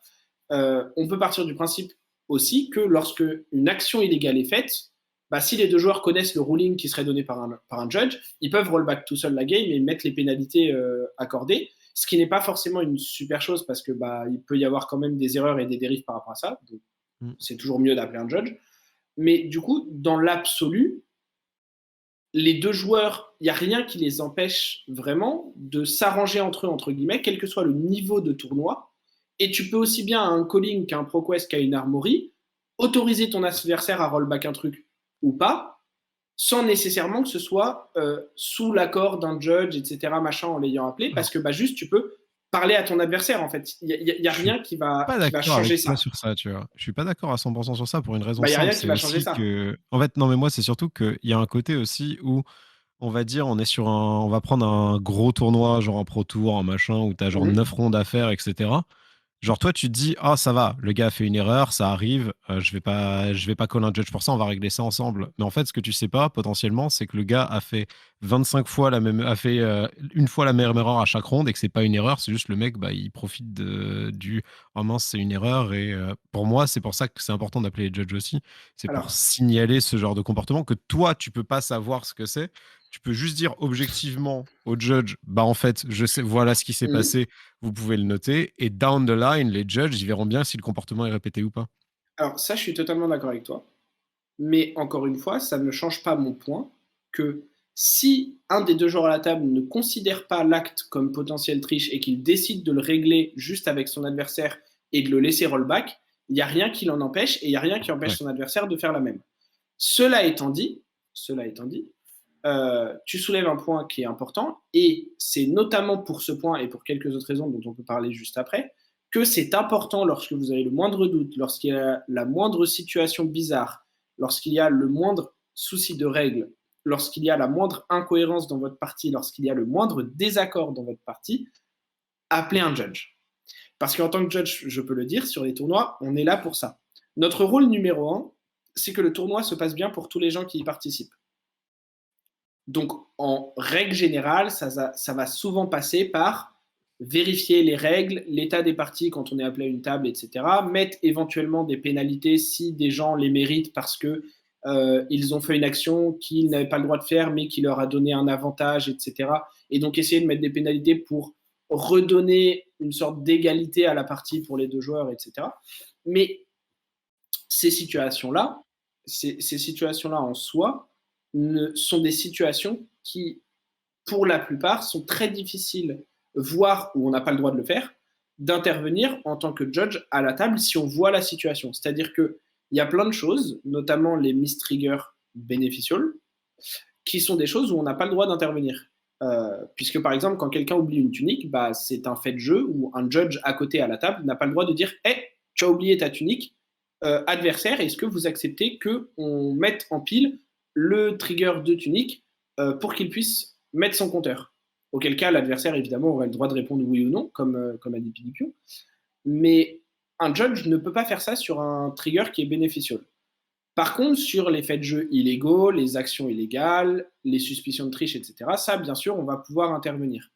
on peut partir du principe aussi que lorsque une action illégale est faite, bah, si les deux joueurs connaissent le ruling qui serait donné par un judge, ils peuvent rollback tout seul la game et mettre les pénalités accordées, ce qui n'est pas forcément une super chose parce que bah, il peut y avoir quand même des erreurs et des dérives par rapport à ça. Donc, Mmh. c'est toujours mieux d'appeler un judge. Mais du coup, dans l'absolu, les deux joueurs, il n'y a rien qui les empêche vraiment de s'arranger entre eux, entre guillemets, quel que soit le niveau de tournoi. Et tu peux aussi bien à un calling qu'à un ProQuest qu'à une armory autoriser ton adversaire à rollback un truc ou pas, sans nécessairement que ce soit sous l'accord d'un judge, etc., machin, en l'ayant appelé, parce Alors, que bah, juste tu peux parler à ton adversaire, en fait. Il y a je suis rien qui va, pas qui va d'accord avec changer toi ça. sur ça, tu vois? Je suis pas d'accord à 100 sur ça pour une raison Bah, il n'y a simple, rien qui c'est va changer aussi ça. en fait, non, mais moi, c'est surtout qu'il y a un côté aussi où, on va dire, on va prendre un gros tournoi, genre un Pro Tour, un machin, où tu as genre Mhm. 9 rondes à faire, et cetera. Genre toi, tu te dis: «Ah ça va, le gars a fait une erreur, ça arrive, je vais pas call un judge pour ça, on va régler ça ensemble». Mais en fait, ce que tu sais pas potentiellement, c'est que le gars a fait 25 fois une fois la même erreur à chaque ronde et que c'est pas une erreur, c'est juste le mec, bah, il profite du «Oh mince, c'est une erreur» et pour moi, c'est pour ça que c'est important d'appeler les judges aussi. C'est pour Alors, signaler ce genre de comportement que toi, tu peux pas savoir ce que c'est. Tu peux juste dire objectivement au judge: «Bah, en fait, je sais voilà ce qui s'est mhm. passé, vous pouvez le noter. Et down the line, les judges, ils verront bien si le comportement est répété ou pas. Alors ça, je suis totalement d'accord avec toi. Mais encore une fois, ça ne change pas mon point que si un des deux joueurs à la table ne considère pas l'acte comme potentiel triche et qu'il décide de le régler juste avec son adversaire et de le laisser rollback, il n'y a rien qui l'en empêche et il n'y a rien qui empêche Ouais. son adversaire de faire la même. Cela étant dit, cela étant dit, tu soulèves un point qui est important et c'est notamment pour ce point et pour quelques autres raisons dont on peut parler juste après que c'est important lorsque vous avez le moindre doute, lorsqu'il y a la moindre situation bizarre, lorsqu'il y a le moindre souci de règle, lorsqu'il y a la moindre incohérence dans votre partie, lorsqu'il y a le moindre désaccord dans votre partie, appelez un judge. Parce qu'en tant que judge, je peux le dire, sur les tournois, on est là pour ça. Notre rôle numéro un, c'est que le tournoi se passe bien pour tous les gens qui y participent. Donc, en règle générale, ça va souvent passer par vérifier les règles, l'état des parties quand on est appelé à une table, etc. Mettre éventuellement des pénalités si des gens les méritent parce que ils ont fait une action qu'ils n'avaient pas le droit de faire, mais qui leur a donné un avantage, etc. Et donc essayer de mettre des pénalités pour redonner une sorte d'égalité à la partie pour les deux joueurs, etc. Mais ces situations-là, ces situations-là en soi, sont des situations qui, pour la plupart, sont très difficiles, voire où on n'a pas le droit de le faire, d'intervenir en tant que judge à la table si on voit la situation. C'est-à-dire qu'il y a plein de choses, notamment les mistriggers beneficial, qui sont des choses où on n'a pas le droit d'intervenir. Puisque par exemple, quand quelqu'un oublie une tunique, bah, c'est un fait de jeu où un judge à côté à la table n'a pas le droit de dire hey, tu as oublié ta tunique, adversaire, est-ce que vous acceptez qu'on mette en pile le trigger de tunique pour qu'il puisse mettre son compteur. Auquel cas, l'adversaire, évidemment, aurait le droit de répondre oui ou non, comme a dit Pidipio. Mais un judge ne peut pas faire ça sur un trigger qui est bénéficial. Par contre, sur les faits de jeu illégaux, les actions illégales, les suspicions de triche, etc., ça, bien sûr, on va pouvoir intervenir.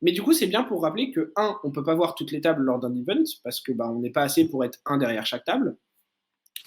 Mais du coup, c'est bien pour rappeler que, un, on ne peut pas voir toutes les tables lors d'un event, parce que bah, on n'est pas assez pour être un derrière chaque table.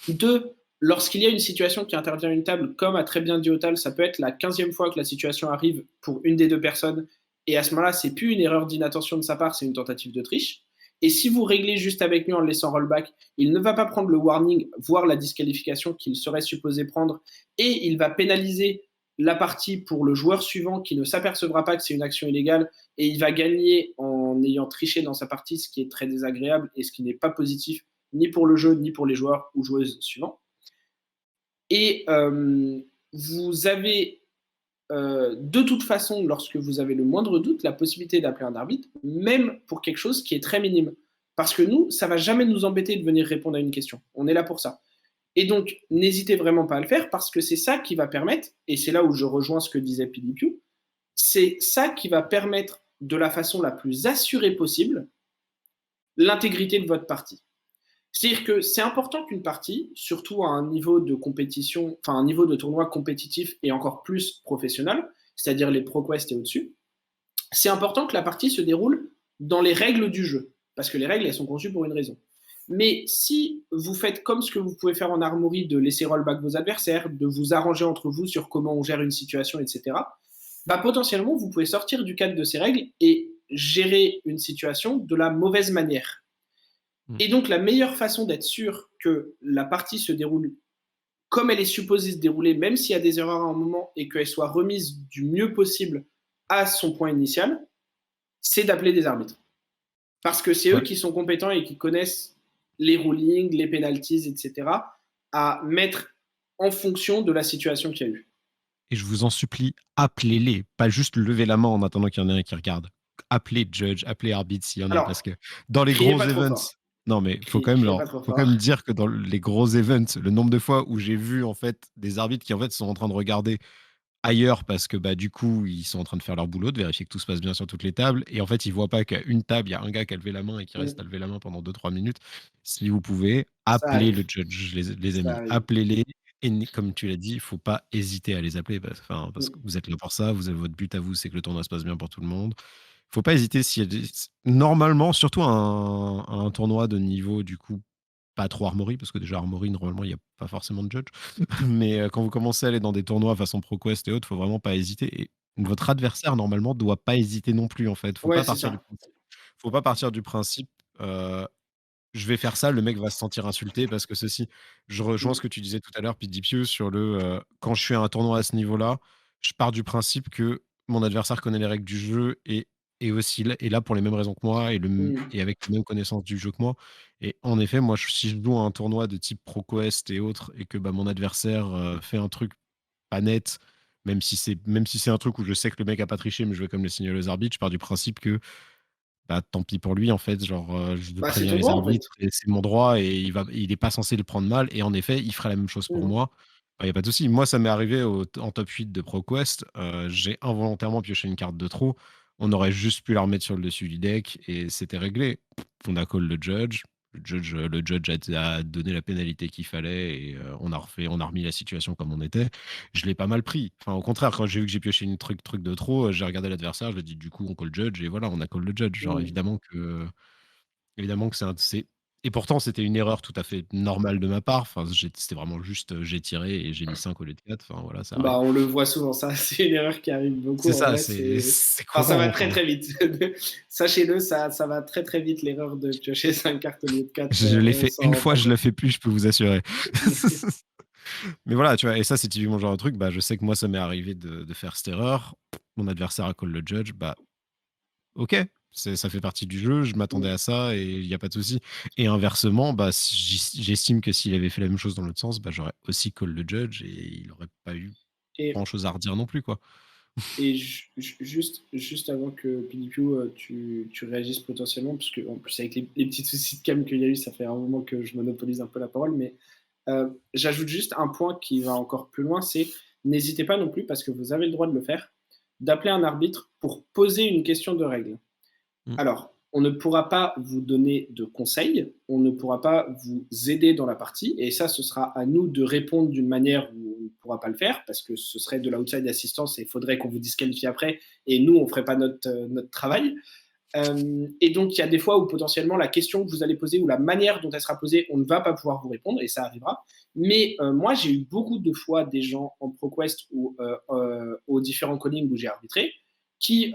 Deux, lorsqu'il y a une situation qui intervient à une table, comme a très bien dit Otal, ça peut être la 15e fois que la situation arrive pour une des deux personnes, et à ce moment-là, c'est plus une erreur d'inattention de sa part, c'est une tentative de triche. Et si vous réglez juste avec lui en le laissant rollback, il ne va pas prendre le warning, voire la disqualification qu'il serait supposé prendre, et il va pénaliser la partie pour le joueur suivant qui ne s'apercevra pas que c'est une action illégale, et il va gagner en ayant triché dans sa partie, ce qui est très désagréable et ce qui n'est pas positif ni pour le jeu, ni pour les joueurs ou joueuses suivants. Et vous avez de toute façon, lorsque vous avez le moindre doute, la possibilité d'appeler un arbitre, même pour quelque chose qui est très minime. Parce que nous, ça va jamais nous embêter de venir répondre à une question. On est là pour ça. Et donc, n'hésitez vraiment pas à le faire parce que c'est ça qui va permettre, et c'est là où je rejoins ce que disait PDQ, c'est ça qui va permettre de la façon la plus assurée possible l'intégrité de votre partie. C'est-à-dire que c'est important qu'une partie, surtout à un niveau de compétition, enfin un niveau de tournoi compétitif et encore plus professionnel, c'est-à-dire les ProQuest et au-dessus, c'est important que la partie se déroule dans les règles du jeu, parce que les règles, elles sont conçues pour une raison. Mais si vous faites comme ce que vous pouvez faire en armory, de laisser rollback vos adversaires, de vous arranger entre vous sur comment on gère une situation, etc., bah, potentiellement, vous pouvez sortir du cadre de ces règles et gérer une situation de la mauvaise manière. Et donc, la meilleure façon d'être sûr que la partie se déroule comme elle est supposée se dérouler, même s'il y a des erreurs à un moment, et qu'elle soit remise du mieux possible à son point initial, c'est d'appeler des arbitres. Parce que c'est eux qui sont compétents et qui connaissent les rulings, les penalties, etc., à mettre en fonction de la situation qu'il y a eu. Et je vous en supplie, appelez-les, pas juste lever la main en attendant qu'il y en ait un qui regarde. Appelez judge, appelez arbitre s'il y en a, parce que dans les gros events, non mais faut quand même dire que dans les gros events, le nombre de fois où j'ai vu en fait des arbitres qui en fait sont en train de regarder ailleurs parce que bah du coup ils sont en train de faire leur boulot, de vérifier que tout se passe bien sur toutes les tables, et en fait ils voient pas qu'à une table il y a un gars qui a levé la main et qui reste à lever la main pendant 2-3 minutes. Si vous pouvez, appelez le judge, les amis, appelez-les. Et comme tu l'as dit, il faut pas hésiter à les appeler parce que vous êtes là pour ça, vous avez votre but à vous, c'est que le tournoi se passe bien pour tout le monde. Faut pas hésiter s'il y a normalement, surtout un tournoi de niveau du coup pas trop Armory, parce que déjà Armory, normalement, il n'y a pas forcément de judge. Mais quand vous commencez à aller dans des tournois façon ProQuest et autres, il faut vraiment pas hésiter. Et votre adversaire, normalement, doit pas hésiter non plus, en fait. Faut Ouais, pas c'est partir ça. faut pas partir du principe, je vais faire ça, le mec va se sentir insulté parce que ceci. Je rejoins ce que tu disais tout à l'heure, PDPU, sur quand je fais un tournoi à ce niveau-là, je pars du principe que mon adversaire connaît les règles du jeu et aussi est là pour les mêmes raisons que moi et avec les mêmes connaissances du jeu que moi. Et en effet, moi, si je joue à un tournoi de type ProQuest et autres, et que bah, mon adversaire fait un truc pas net, même si c'est un truc où je sais que le mec a pas triché, mais je vais comme le signaler aux arbitres, je pars du principe que bah, tant pis pour lui en fait, genre, je Bah, c'est préviens ton les droit, en fait. arbitres et c'est mon droit et il est pas censé le prendre mal, et en effet, il ferait la même chose pour moi. Il y a pas de souci. Moi, ça m'est arrivé en top 8 de ProQuest, j'ai involontairement pioché une carte de trop. On aurait juste pu la remettre sur le dessus du deck et c'était réglé. On a call le judge. Le judge a donné la pénalité qu'il fallait et on a remis la situation comme on était. Je l'ai pas mal pris. Enfin, au contraire, quand j'ai vu que j'ai pioché une truc de trop, j'ai regardé l'adversaire, je lui ai dit du coup on call judge et voilà, on a call le judge. Genre évidemment que c'est et pourtant c'était une erreur tout à fait normale de ma part. Enfin, c'était vraiment juste j'ai tiré et j'ai mis 5 au lieu de 4. Enfin voilà, ça arrive. Bah, on le voit souvent, ça, c'est une erreur qui arrive beaucoup C'est en ça, vrai. c'est Enfin, ça courant. va très très vite. Sachez-le, ça va très très vite l'erreur de piocher 5 cartes au lieu de 4. Je l'ai On fait s'en une rend fois, pas je le compte. fais plus, je peux vous assurer. Mais voilà, tu vois, et ça, c'est typiquement le genre de truc, bah, je sais que moi, ça m'est arrivé de faire cette erreur. Mon adversaire a call le judge, bah, ok, ça fait partie du jeu, je m'attendais à ça et il n'y a pas de souci. Et inversement, bah, j'estime que s'il avait fait la même chose dans l'autre sens, bah, j'aurais aussi call le judge et il n'aurait pas eu Et, grand-chose à redire non plus, quoi. et juste avant que PDQ, tu réagisses potentiellement, parce que en plus avec les petits soucis de cam qu'il y a eu, ça fait un moment que je monopolise un peu la parole, mais j'ajoute juste un point qui va encore plus loin, c'est n'hésitez pas non plus, parce que vous avez le droit de le faire, d'appeler un arbitre pour poser une question de règle. Mm. Alors, on ne pourra pas vous donner de conseils, on ne pourra pas vous aider dans la partie, et ça, ce sera à nous de répondre d'une manière où on ne pourra pas le faire, parce que ce serait de l'outside assistance et il faudrait qu'on vous disqualifie après, et nous, on ne ferait pas notre travail. Et donc, il y a des fois où potentiellement la question que vous allez poser ou la manière dont elle sera posée, on ne va pas pouvoir vous répondre, et ça arrivera. Mais moi, j'ai eu beaucoup de fois des gens en ProQuest ou aux différents callings où j'ai arbitré qui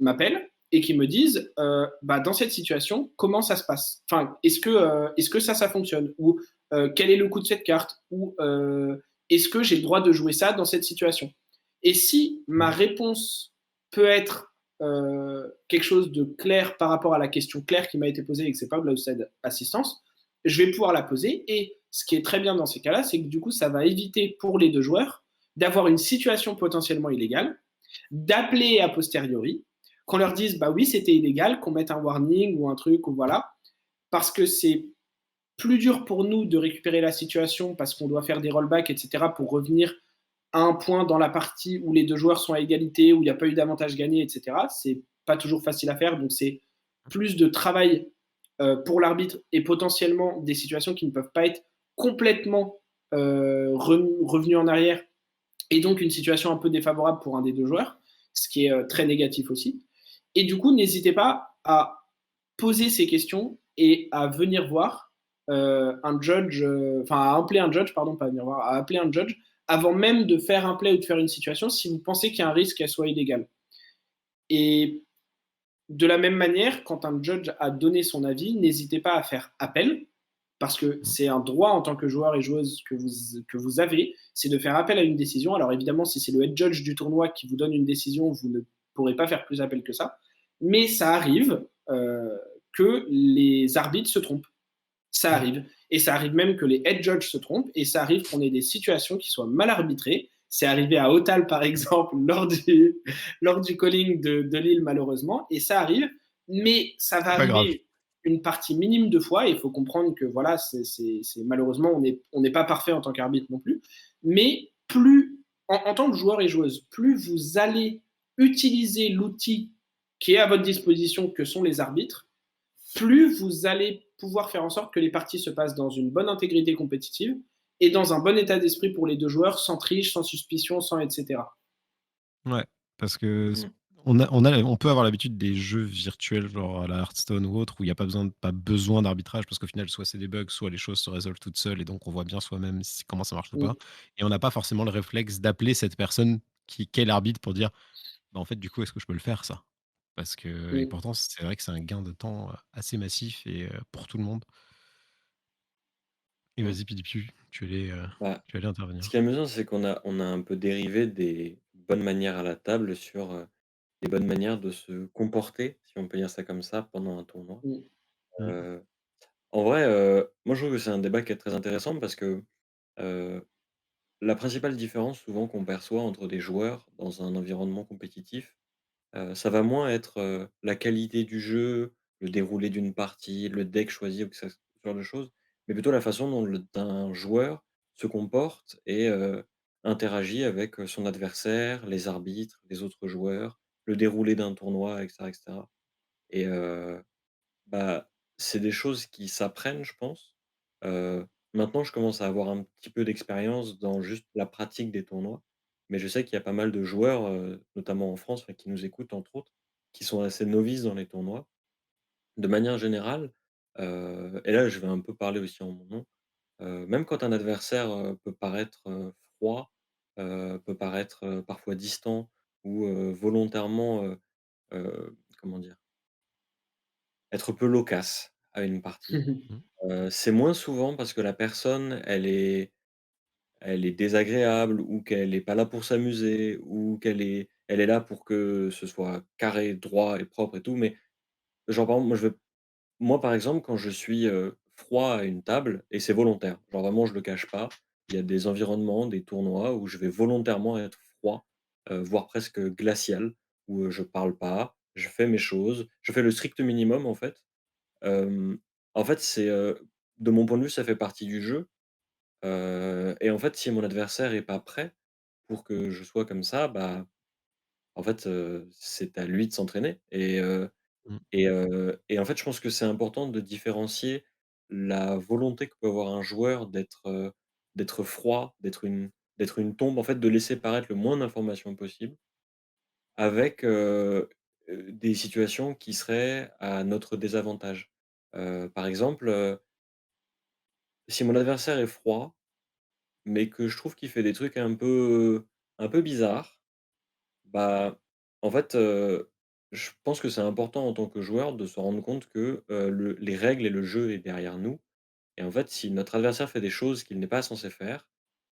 m'appellent et qui me disent bah, dans cette situation, comment ça se passe? Enfin, est-ce que ça fonctionne? Ou quel est le coût de cette carte? Ou est-ce que j'ai le droit de jouer ça dans cette situation? Et si ma réponse peut être quelque chose de clair par rapport à la question claire qui m'a été posée et que c'est pas de l'outside assistance, je vais pouvoir la poser. Et ce qui est très bien dans ces cas-là, c'est que du coup, ça va éviter pour les deux joueurs d'avoir une situation potentiellement illégale, d'appeler a posteriori, qu'on leur dise bah oui c'était illégal, qu'on mette un warning ou un truc ou voilà, parce que c'est plus dur pour nous de récupérer la situation parce qu'on doit faire des rollbacks, etc. pour revenir à un point dans la partie où les deux joueurs sont à égalité, où il n'y a pas eu d'avantage gagné, etc. C'est pas toujours facile à faire, donc c'est plus de travail pour l'arbitre et potentiellement des situations qui ne peuvent pas être complètement revenues en arrière et donc une situation un peu défavorable pour un des deux joueurs, ce qui est très négatif aussi. Et du coup, n'hésitez pas à poser ces questions et à venir voir un judge, enfin à appeler un judge, pardon, pas venir voir, à appeler un judge avant même de faire un play ou de faire une situation si vous pensez qu'il y a un risque qu'elle soit illégale. Et de la même manière, quand un judge a donné son avis, n'hésitez pas à faire appel, parce que Mmh. c'est un droit en tant que joueur et joueuse que vous avez, c'est de faire appel à une décision. Alors évidemment, si c'est le head judge du tournoi qui vous donne une décision, vous ne pourrez pas faire plus appel que ça. Mais ça arrive que les arbitres se trompent. Ça Ouais. arrive. Et ça arrive même que les head judges se trompent. Et ça arrive qu'on ait des situations qui soient mal arbitrées. C'est arrivé à Otal, par exemple, lors du calling de Lille, malheureusement. Et ça arrive. Mais ça va C'est pas grave. arriver une partie minime de fois. Il faut comprendre que, voilà, malheureusement, on n'est pas parfait en tant qu'arbitre non plus. Mais en tant que joueur et joueuse, plus vous allez utiliser l'outil qui est à votre disposition, que sont les arbitres, plus vous allez pouvoir faire en sorte que les parties se passent dans une bonne intégrité compétitive et dans un bon état d'esprit pour les deux joueurs, sans triche, sans suspicion, sans etc. Ouais, parce que Mmh. on peut avoir l'habitude des jeux virtuels, genre à la Hearthstone ou autre, où il y a pas besoin d'arbitrage parce qu'au final, soit c'est des bugs, soit les choses se résolvent toutes seules et donc on voit bien soi-même si comment ça marche ou pas Mm, et on n'a pas forcément le réflexe d'appeler cette personne qui est l'arbitre pour dire: «Bah, en fait, du coup, est-ce que je peux le faire ça?» parce que et mm, pourtant, c'est vrai que c'est un gain de temps, assez massif et pour tout le monde et Mmh. vas-y, PDPU, Bah, tu allais ce qui est intervenir. amusant, c'est qu'on a un peu dérivé des bonnes manières à la table sur, les bonnes manières de se comporter, si on peut dire ça comme ça, pendant un tournoi. mm, Mmh. Heu, En vrai, moi je trouve que c'est un débat qui est très intéressant parce que, heu, la principale différence souvent qu'on perçoit entre des joueurs dans un environnement compétitif, ça va moins être, la qualité du jeu, le déroulé d'une partie, le deck choisi ou que ça ce genre de choses, mais plutôt la façon dont un joueur se comporte et interagit avec, son adversaire, les arbitres, les autres joueurs, le déroulé d'un tournoi et cetera et cetera et bah, c'est des choses qui s'apprennent, je pense. Maintenant, je commence à avoir un petit peu d'expérience dans juste la pratique des tournois, mais je sais qu'il y a pas mal de joueurs, notamment en France, enfin, qui nous écoutent entre autres, qui sont assez novices dans les tournois. De manière générale, et là, je vais un peu parler aussi en mon nom, même quand un adversaire, peut paraître, froid, peut paraître, parfois distant ou, volontairement, comment dire? Être peu loquace à une partie. Mmh. C'est moins souvent parce que la personne, elle est désagréable ou qu'elle est pas là pour s'amuser ou elle est là pour que ce soit carré, droit et propre et tout, mais genre, par exemple, moi, par exemple, quand je suis, froid à une table et c'est volontaire, genre vraiment je le cache pas, il y a des environnements, des tournois où je vais volontairement être froid, voire presque glacial, où, je parle pas, je fais mes choses, je fais le strict minimum en fait. Hem, En fait, de mon point de vue, ça fait partie du jeu, et en fait, si mon adversaire est pas prêt pour que je sois comme ça, bah, en fait, c'est à lui de s'entraîner Mmh. et en fait, je pense que c'est important de différencier la volonté que peut avoir un joueur d'être froid, d'être une tombe, en fait, de laisser paraître le moins d'informations possible avec, des situations qui seraient à notre désavantage. Par exemple, si mon adversaire est froid, mais que je trouve qu'il fait des trucs un peu bizarres, bah, en fait, je pense que c'est important en tant que joueur de se rendre compte que, les règles et le jeu est derrière nous et en fait, si notre adversaire fait des choses qu'il n'est pas censé faire,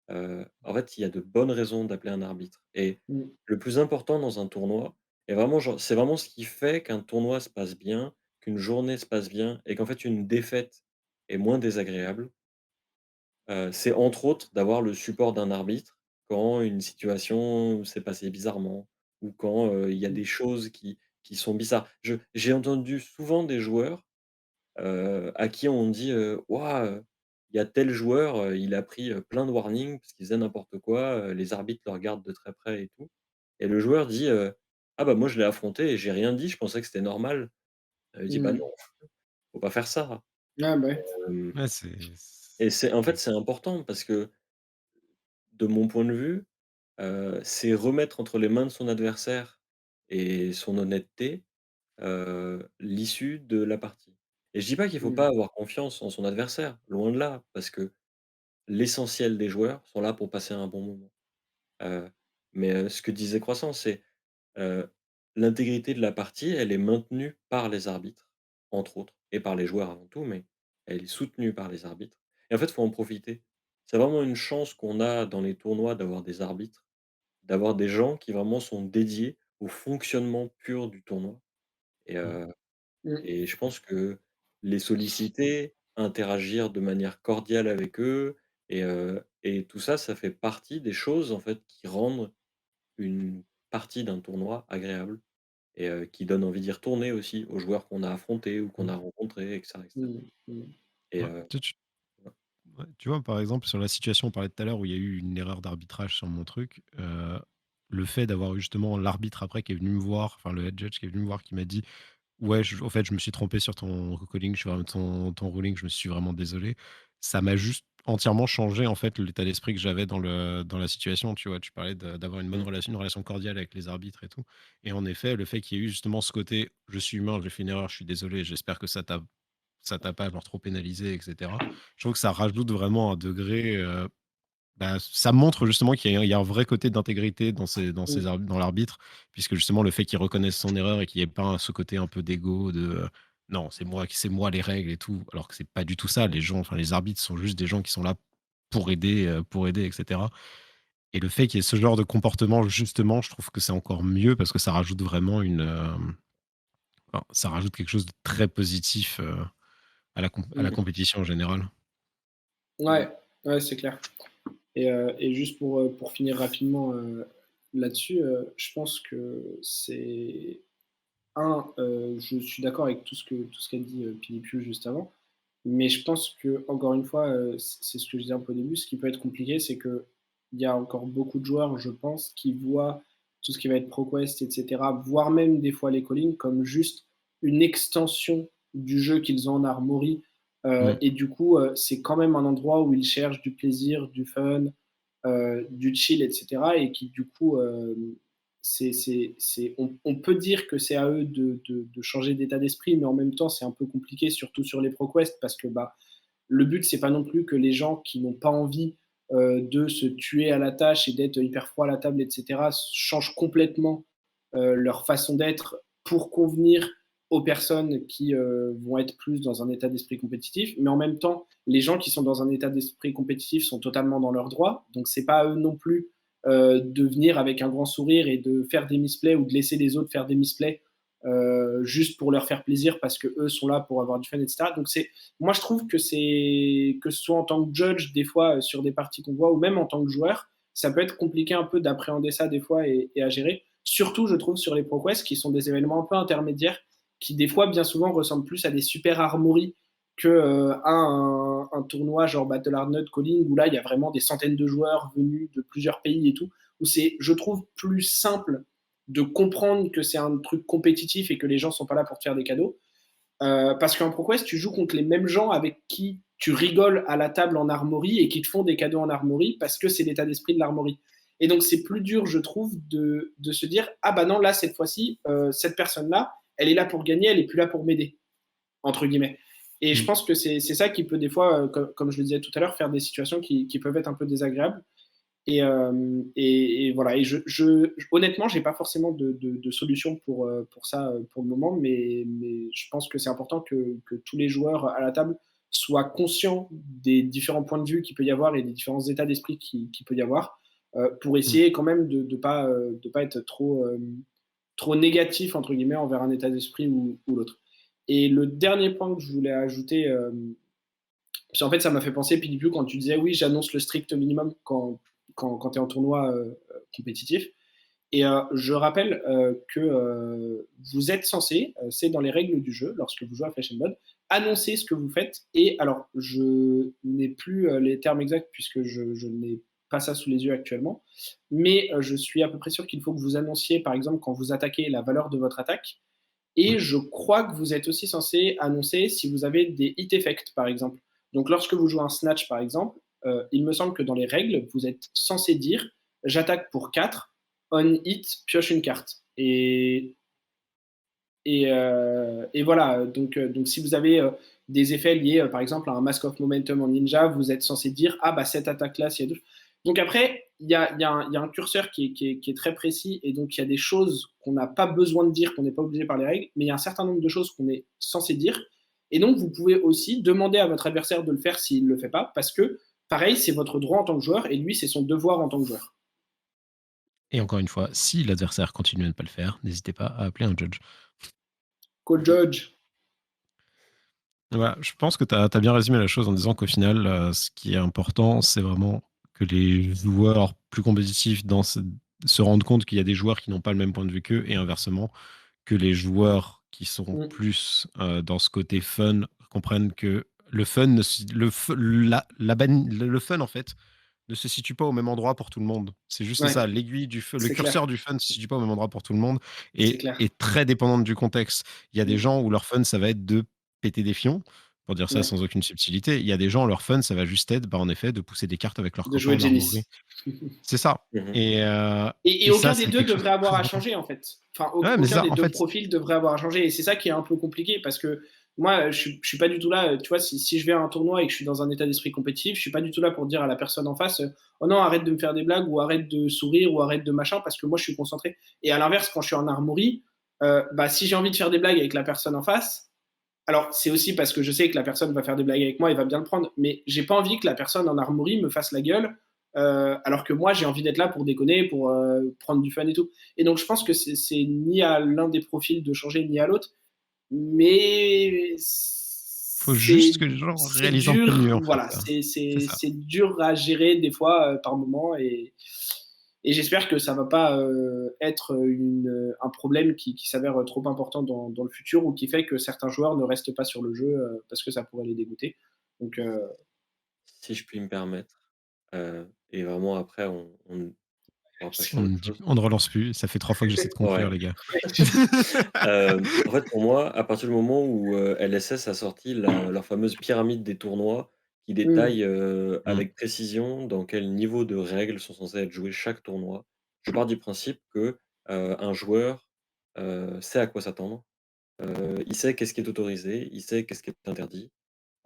en fait, il y a de bonnes raisons d'appeler un arbitre et mm. le plus important dans un tournoi et vraiment genre c'est vraiment ce qui fait qu'un tournoi se passe bien, qu'une journée se passe bien et qu'en fait une défaite est moins désagréable, c'est entre autres d'avoir le support d'un arbitre quand une situation s'est passée bizarrement ou quand, il y a Mmh. des choses qui sont bizarres. J'ai entendu souvent des joueurs, à qui on dit, «Waouh, il y a tel joueur, il a pris, plein de warnings parce qu'il faisait n'importe quoi, les arbitres le regardent de très près et tout» et le joueur dit, «Ah bah, moi je l'ai affronté et j'ai rien dit, je pensais que c'était normal». Il dit: «Bah Mmh. non, faut pas faire ça». Ah bah, ouais. Hem Ouais, c'est et c'est en fait, c'est c'est important parce que de mon point de vue, c'est remettre entre les mains de son adversaire et son honnêteté, l'issue de la partie et je dis pas qu'il faut Mmh. pas avoir confiance en son adversaire, loin de là, parce que l'essentiel des joueurs sont là pour passer un bon moment. Heu, mais ce que disait Croissant, c'est, heu, l'intégrité de la partie, elle est maintenue par les arbitres, entre autres et par les joueurs avant tout, mais elle est soutenue par les arbitres et en fait, il faut en profiter. C'est vraiment une chance qu'on a dans les tournois d'avoir des arbitres, d'avoir des gens qui vraiment sont dédiés au fonctionnement pur du tournoi et mmh, heu Mmh. et je pense que les solliciter, interagir de manière cordiale avec eux et tout ça, ça fait partie des choses, en fait, qui rendent une partie d'un tournoi agréable et qui donnent envie d'y retourner aussi aux joueurs qu'on a affrontés ou qu'on mmh, a rencontrés et cetera Mmh. Mmh. et ouais. Ouais, tu vois, par exemple, sur la situation, on parlait tout à l'heure où il y a eu une erreur d'arbitrage sur mon truc, le fait d'avoir eu justement l'arbitre après qui est venu me voir, enfin le head judge qui est venu me voir, qui m'a dit: «Ouais, au fait, je me suis trompé sur ton calling, je suis vraiment ton ruling, je me suis vraiment désolé». Ça m'a juste entièrement changé, en fait, l'état d'esprit que j'avais dans la situation, tu vois? Tu parlais d'avoir une bonne mmh, relation, une relation cordiale avec les arbitres et tout et en effet, le fait qu'il y ait eu justement ce côté: «Je suis humain, j'ai fait une erreur, je suis désolé, j'espère que ça t'a pas genre trop pénalisé et cetera». Je trouve que ça rajoute vraiment un degré, bah, ça montre justement qu'il y a un vrai côté d'intégrité Mmh. dans l'arbitre, puisque justement le fait qu'il reconnaisse son erreur et qu'il y ait pas ce côté un peu d'ego de, «Non, c'est moi les règles et tout», alors que c'est pas du tout ça. Les gens, enfin les arbitres sont juste des gens qui sont là pour aider et cetera et le fait qu'il y ait ce genre de comportement justement, je trouve que c'est encore mieux parce que ça rajoute vraiment enfin, ça rajoute quelque chose de très positif, à la Mmh. compétition en général. mmh, Ouais, ouais, c'est clair. Et juste pour finir rapidement, là-dessus, je pense que c'est je suis d'accord avec tout ce qu'a dit, Pilipiu juste avant, mais je pense que encore une fois, c'est ce que je disais un peu au début, ce qui peut être compliqué, c'est qu'il y a encore beaucoup de joueurs, je pense, qui voient tout ce qui va être ProQuest et cetera, voire même des fois les callings comme juste une extension du jeu qu'ils ont en Armory, Mmh, et du coup, c'est quand même un endroit où ils cherchent du plaisir, du fun, du chill, et cetera, et qui du coup, on peut dire que c'est à eux de changer d'état d'esprit, mais en même temps, c'est un peu compliqué, surtout sur les ProQuest, parce que bah, le but, c'est pas non plus que les gens qui n'ont pas envie de se tuer à la tâche et d'être hyper froid à la table, etc., changent complètement leur façon d'être pour convenir aux personnes qui vont être plus dans un état d'esprit compétitif. Mais en même temps, les gens qui sont dans un état d'esprit compétitif sont totalement dans leurs droits. Donc, c'est pas à eux non plus de venir avec un grand sourire et de faire des misplays ou de laisser les autres faire des misplays juste pour leur faire plaisir parce que eux sont là pour avoir du fun, etc. Donc, moi, je trouve que que ce soit en tant que judge, des fois, sur des parties qu'on voit, ou même en tant que joueur, ça peut être compliqué un peu d'appréhender ça des fois et à gérer. Surtout, je trouve, sur les ProQuest, qui sont des événements un peu intermédiaires, qui des fois, bien souvent, ressemblent plus à des super armories que à un tournoi genre Battle Hard Calling, où là, il y a vraiment des centaines de joueurs venus de plusieurs pays et tout, où c'est, je trouve, plus simple de comprendre que c'est un truc compétitif et que les gens sont pas là pour te faire des cadeaux. Parce qu'en ProQuest, tu joues contre les mêmes gens avec qui tu rigoles à la table en armory et qui te font des cadeaux en armory parce que c'est l'état d'esprit de l'armory. Et donc, c'est plus dur, je trouve, de se dire ah bah non, là, cette fois-ci, cette personne-là, elle est là pour gagner, elle est plus là pour m'aider, entre guillemets. Et je mmh, pense que c'est ça qui peut, des fois, comme je le disais tout à l'heure, faire des situations qui peuvent être un peu désagréables. Et voilà. Et honnêtement, j'ai pas forcément de solution pour ça pour le moment, mais je pense que c'est important que tous les joueurs à la table soient conscients des différents points de vue qu'il peut y avoir et des différents états d'esprit qu'il peut y avoir, pour mmh, essayer quand même de pas être trop négatif entre guillemets envers un état d'esprit ou l'autre. Et le dernier point que je voulais ajouter, parce qu'en fait ça m'a fait penser, puis du coup, quand tu disais oui, j'annonce le strict minimum quand quand tu es en tournoi compétitif. Et je rappelle que vous êtes censé, c'est dans les règles du jeu, lorsque vous jouez à Flesh and Blood, annoncer ce que vous faites. Et alors, je n'ai plus les termes exacts puisque je n'ai pas ça sous les yeux actuellement, mais je suis à peu près sûr qu'il faut que vous annonciez, par exemple, quand vous attaquez, la valeur de votre attaque. Mmh. Et je crois que vous êtes aussi censé annoncer si vous avez des hit effects, par exemple. Donc, lorsque vous jouez un snatch, par exemple, il me semble que dans les règles, vous êtes censé dire j'attaque pour 4, on hit, pioche une carte. Et voilà, donc si vous avez des effets liés, par exemple, à un Mask of Momentum en ninja, vous êtes censé dire ah bah cette attaque-là, s'il y a deux. Donc après, il y a un curseur qui est très précis, et donc il y a des choses qu'on n'a pas besoin de dire, qu'on n'est pas obligé par les règles, mais il y a un certain nombre de choses qu'on est censé dire. Et donc vous pouvez aussi demander à votre adversaire de le faire s'il ne le fait pas, parce que pareil, c'est votre droit en tant que joueur, et lui, c'est son devoir en tant que joueur. Et encore une fois, si l'adversaire continue à ne pas le faire, n'hésitez pas à appeler un judge. Co-judge. Voilà, je pense que tu as bien résumé la chose en disant qu'au final, ce qui est important, c'est vraiment que les joueurs plus compétitifs se rendent compte qu'il y a des joueurs qui n'ont pas le même point de vue qu'eux, et inversement, que les joueurs qui sont Mm. plus dans ce côté fun comprennent que le fun, le fun en fait, ne se situe pas au même endroit pour tout le monde. C'est juste Ouais, ça, l'aiguille du feu, le c'est clair, curseur du fun ne se situe pas au même endroit pour tout le monde, c'est et clair. est très dépendante du contexte. Il y a des Mm. gens où leur fun, ça va être de péter des fions, pour dire ça Ouais. sans aucune subtilité. Il y a des gens, leur fun, ça va juste être, bah, en effet, de pousser des cartes avec leurs De copains jouer en armory. Genesis. C'est ça. Mmh. Et, Et et ça, aucun des c'est deux quelque chose devrait de avoir très à important. changer, en fait. Enfin, Ouais, mais aucun ça, des en deux fait, profils devrait avoir à changer. Et c'est ça qui est un peu compliqué parce que moi, je suis pas du tout là. Tu vois, si je vais à un tournoi et que je suis dans un état d'esprit compétitif, je suis pas du tout là pour dire à la personne en face oh non, arrête de me faire des blagues ou arrête de sourire ou arrête de machin parce que moi, je suis concentré. Et à l'inverse, quand je suis en armory, bah, si j'ai envie de faire des blagues avec la personne en face, alors c'est aussi parce que je sais que la personne va faire des blagues avec moi et va bien le prendre, mais j'ai pas envie que la personne en armory me fasse la gueule alors que moi, j'ai envie d'être là pour déconner, pour prendre du fun et tout. Et donc, je pense que c'est ni à l'un des profils de changer, ni à l'autre. Mais faut juste c'est que les gens c'est réalisent un peu dur, mieux, en fait. voilà, C'est ça. c'est dur à gérer des fois par moment. Et j'espère que ça va pas être un problème qui s'avère trop important dans le futur ou qui fait que certains joueurs ne restent pas sur le jeu parce que ça pourrait les dégoûter. Donc, Si je puis me permettre, et vraiment après on pourra passer à autre chose. On ne relance plus. Ça fait 3 fois que j'essaie de conclure, Ouais. les gars. En fait, pour moi, à partir du moment où, LSS a sorti leur fameuse pyramide des tournois qui Mmh. détaille, Mmh. avec précision dans quel niveau de règles sont censés être joués chaque tournoi, je pars du principe que, un joueur, sait à quoi s'attendre, il sait qu'est-ce qui est autorisé, il sait qu'est-ce qui est interdit.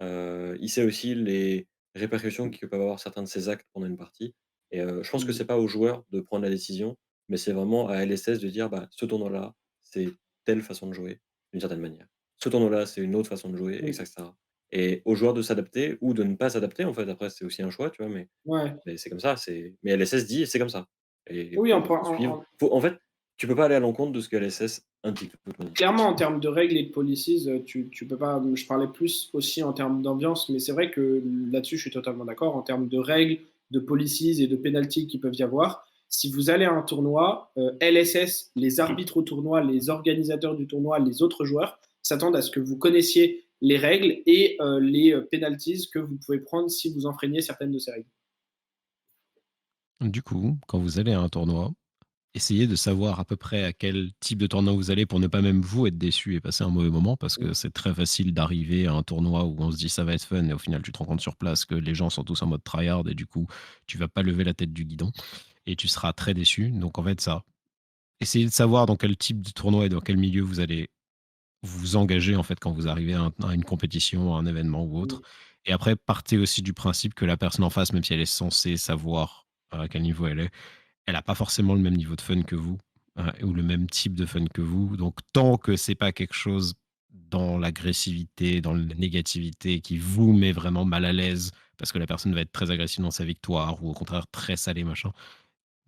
Il sait aussi les répercussions que peuvent avoir certains de ses actes pendant une partie, et je pense que Mmh. c'est pas aux joueurs de prendre la décision, mais c'est vraiment à LSS de dire: «Bah, ce tournoi-là, c'est telle façon de jouer, d'une certaine manière. Ce tournoi-là, c'est une autre façon de jouer» et Mmh. cetera, et aux joueurs de s'adapter ou de ne pas s'adapter, en fait. Après, c'est aussi un choix, tu vois? Mais Ouais. c'est comme ça, mais LSS dit: «C'est comme ça» et Oui, faut suivre. En fait, tu peux pas aller à l'encontre de ce que LSS indique de toute manière. clairement, en termes de règles et de policies, tu peux pas. Je parlais plus aussi en termes d'ambiance, mais c'est vrai que là-dessus, je suis totalement d'accord. En termes de règles, de policies et de pénalties qui peuvent y avoir, si vous allez à un tournoi, LSS, les arbitres au tournoi, les organisateurs du tournoi, les autres joueurs s'attendent à ce que vous connaissiez les règles et les penalties que vous pouvez prendre si vous enfreignez certaines de ces règles. Du coup, quand vous allez à un tournoi, essayez de savoir à peu près à quel type de tournoi vous allez pour ne pas même vous être déçu et passer un mauvais moment, parce que c'est très facile d'arriver à un tournoi où on se dit ça va être fun et au final tu te rends compte sur place que les gens sont tous en mode tryhard et du coup tu vas pas lever la tête du guidon et tu seras très déçu. Donc en fait ça, essayez de savoir dans quel type de tournoi et dans quel milieu vous allez vous engager en fait quand vous arrivez à une compétition, à un événement ou autre. Et après partez aussi du principe que la personne en face, même si elle est censée savoir à quel niveau elle a pas forcément le même niveau de fun que vous, ou le même type de fun que vous. Donc tant que c'est pas quelque chose dans l'agressivité, dans la négativité qui vous met vraiment mal à l'aise parce que la personne va être très agressive dans sa victoire ou au contraire très salée, machin.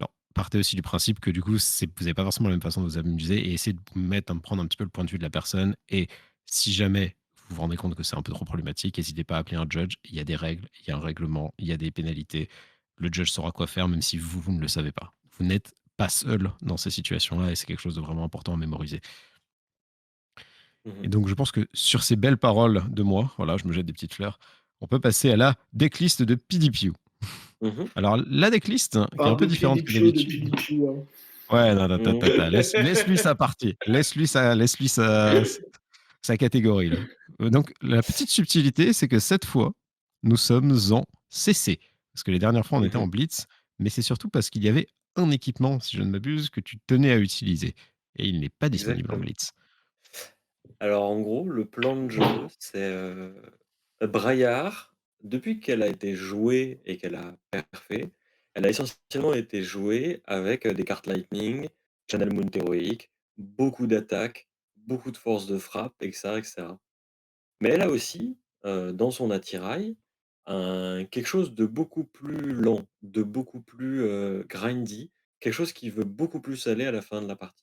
Non, partez aussi du principe que du coup, vous avez pas forcément la même façon de vous amuser et essayez de vous mettre, prendre un petit peu le point de vue de la personne. Et si jamais vous vous rendez compte que c'est un peu trop problématique, n'hésitez pas à appeler un judge. Il y a des règles, il y a un règlement, il y a des pénalités. le judge saura quoi faire, même si vous, vous ne le savez pas. Vous n'êtes pas seul dans ces situations-là et c'est quelque chose de vraiment important à mémoriser. Et Mmh. donc, je pense que sur ces belles paroles de moi, voilà, je me jette des petites fleurs, on peut passer à la decklist de PDPU. Mmh. Alors, la decklist, qui est Un un peu peu différente que PDPio de d'habitude. PDPio, hein. Ouais, non, non, Mmh. laisse-lui sa partie. Laisse-lui sa catégorie, là. Donc, la petite subtilité, c'est que cette fois, nous sommes en CC. Parce que les dernières fois, on était en Mmh. Blitz, mais c'est surtout parce qu'il y avait un équipement, si je ne m'abuse, que tu tenais à utiliser. Et il n'est pas disponible en Exactement. Blitz. Alors en gros, le plan de jeu, c'est, Braillard, depuis qu'elle a été jouée et qu'elle a perfé, elle a essentiellement été jouée avec, des cartes Lightning, Channel Moon héroïque, beaucoup d'attaques, beaucoup de force de frappe et cetera et cetera. Mais elle a aussi, dans son attirail, un quelque chose de beaucoup plus lent, de beaucoup plus, grindy, quelque chose qui veut beaucoup plus aller à la fin de la partie.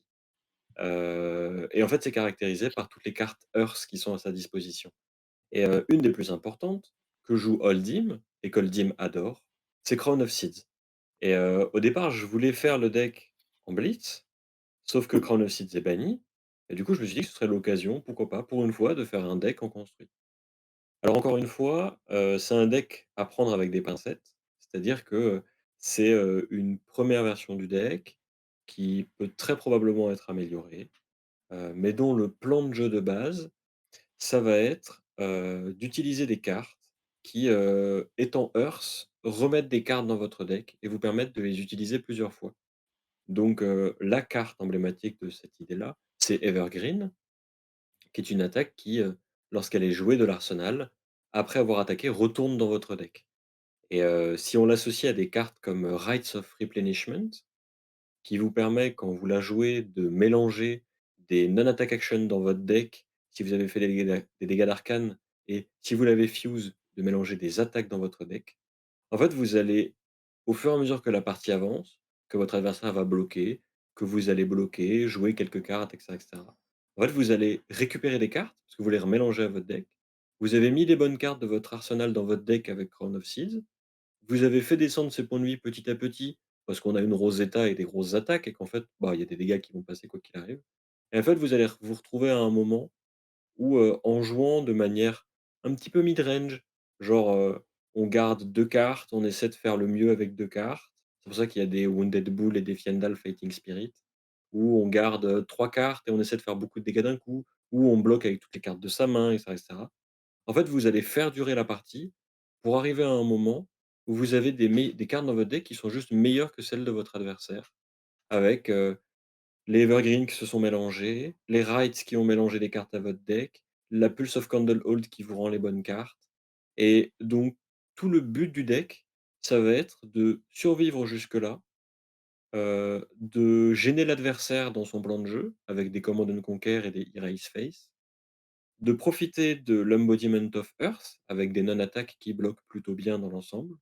Et en fait, c'est caractérisé par toutes les cartes Earth qui sont à sa disposition. Et une des plus importantes, que joue Oldhim et qu'Oldhim adore, c'est Crown of Seeds. Et au départ, je voulais faire le deck en Blitz, sauf que Crown of Seeds est banni et du coup, je me suis dit que ce serait l'occasion, pourquoi pas, pour une fois, de faire un deck en construit. Alors encore une fois, c'est un deck à prendre avec des pincettes, c'est-à-dire que, c'est, une première version du deck qui peut très probablement être améliorée, mais dont le plan de jeu de base, ça va être, d'utiliser des cartes qui, étant Earth, remettent des cartes dans votre deck et vous permettent de les utiliser plusieurs fois. Donc, la carte emblématique de cette idée-là, c'est Evergreen, qui est une attaque qui, lorsqu'elle est jouée de l'arsenal, après avoir attaqué, retourne dans votre deck. Et si on l'associe à des cartes comme, Rites of Replenishment, qui vous permet, quand vous la jouez, de mélanger des non-attack action dans votre deck, si vous avez fait des dégâts d'arcane et si vous l'avez fuse, de mélanger des attaques dans votre deck. En fait, vous allez, au fur et à mesure que la partie avance, que votre adversaire va bloquer, que vous allez bloquer, jouer quelques cartes, et cetera, et cetera. En fait, vous allez récupérer des cartes, parce que vous les remélangez à votre deck. Vous avez mis les bonnes cartes de votre arsenal dans votre deck avec Crown of Seeds. Vous avez fait descendre ses points de vie petit à petit, parce qu'on a une Rosetta et des grosses attaques et qu'en fait, bah, il y a des dégâts qui vont passer quoi qu'il arrive. Et en fait, vous allez vous retrouver à un moment où, en jouant de manière un petit peu mid-range, genre, on garde 2 cartes, on essaie de faire le mieux avec 2 cartes. C'est pour ça qu'il y a des Wounded Bull et des Fiendal Fighting Spirit, où on garde, 3 cartes et on essaie de faire beaucoup de dégâts d'un coup, ou on bloque avec toutes les cartes de sa main et cetera et cetera. En fait, vous allez faire durer la partie pour arriver à un moment où vous avez des cartes dans votre deck qui sont juste meilleures que celles de votre adversaire, avec, les Evergreen qui se sont mélangés, les Rights qui ont mélangé des cartes à votre deck, la Pulse of Candlehold qui vous rend les bonnes cartes. Et donc, tout le but du deck, ça va être de survivre jusque-là, de gêner l'adversaire dans son plan de jeu, avec des Command and Conquer et des Erase Face, de profiter de l'Embodiment of Earth, avec des non-attaques qui bloquent plutôt bien dans l'ensemble,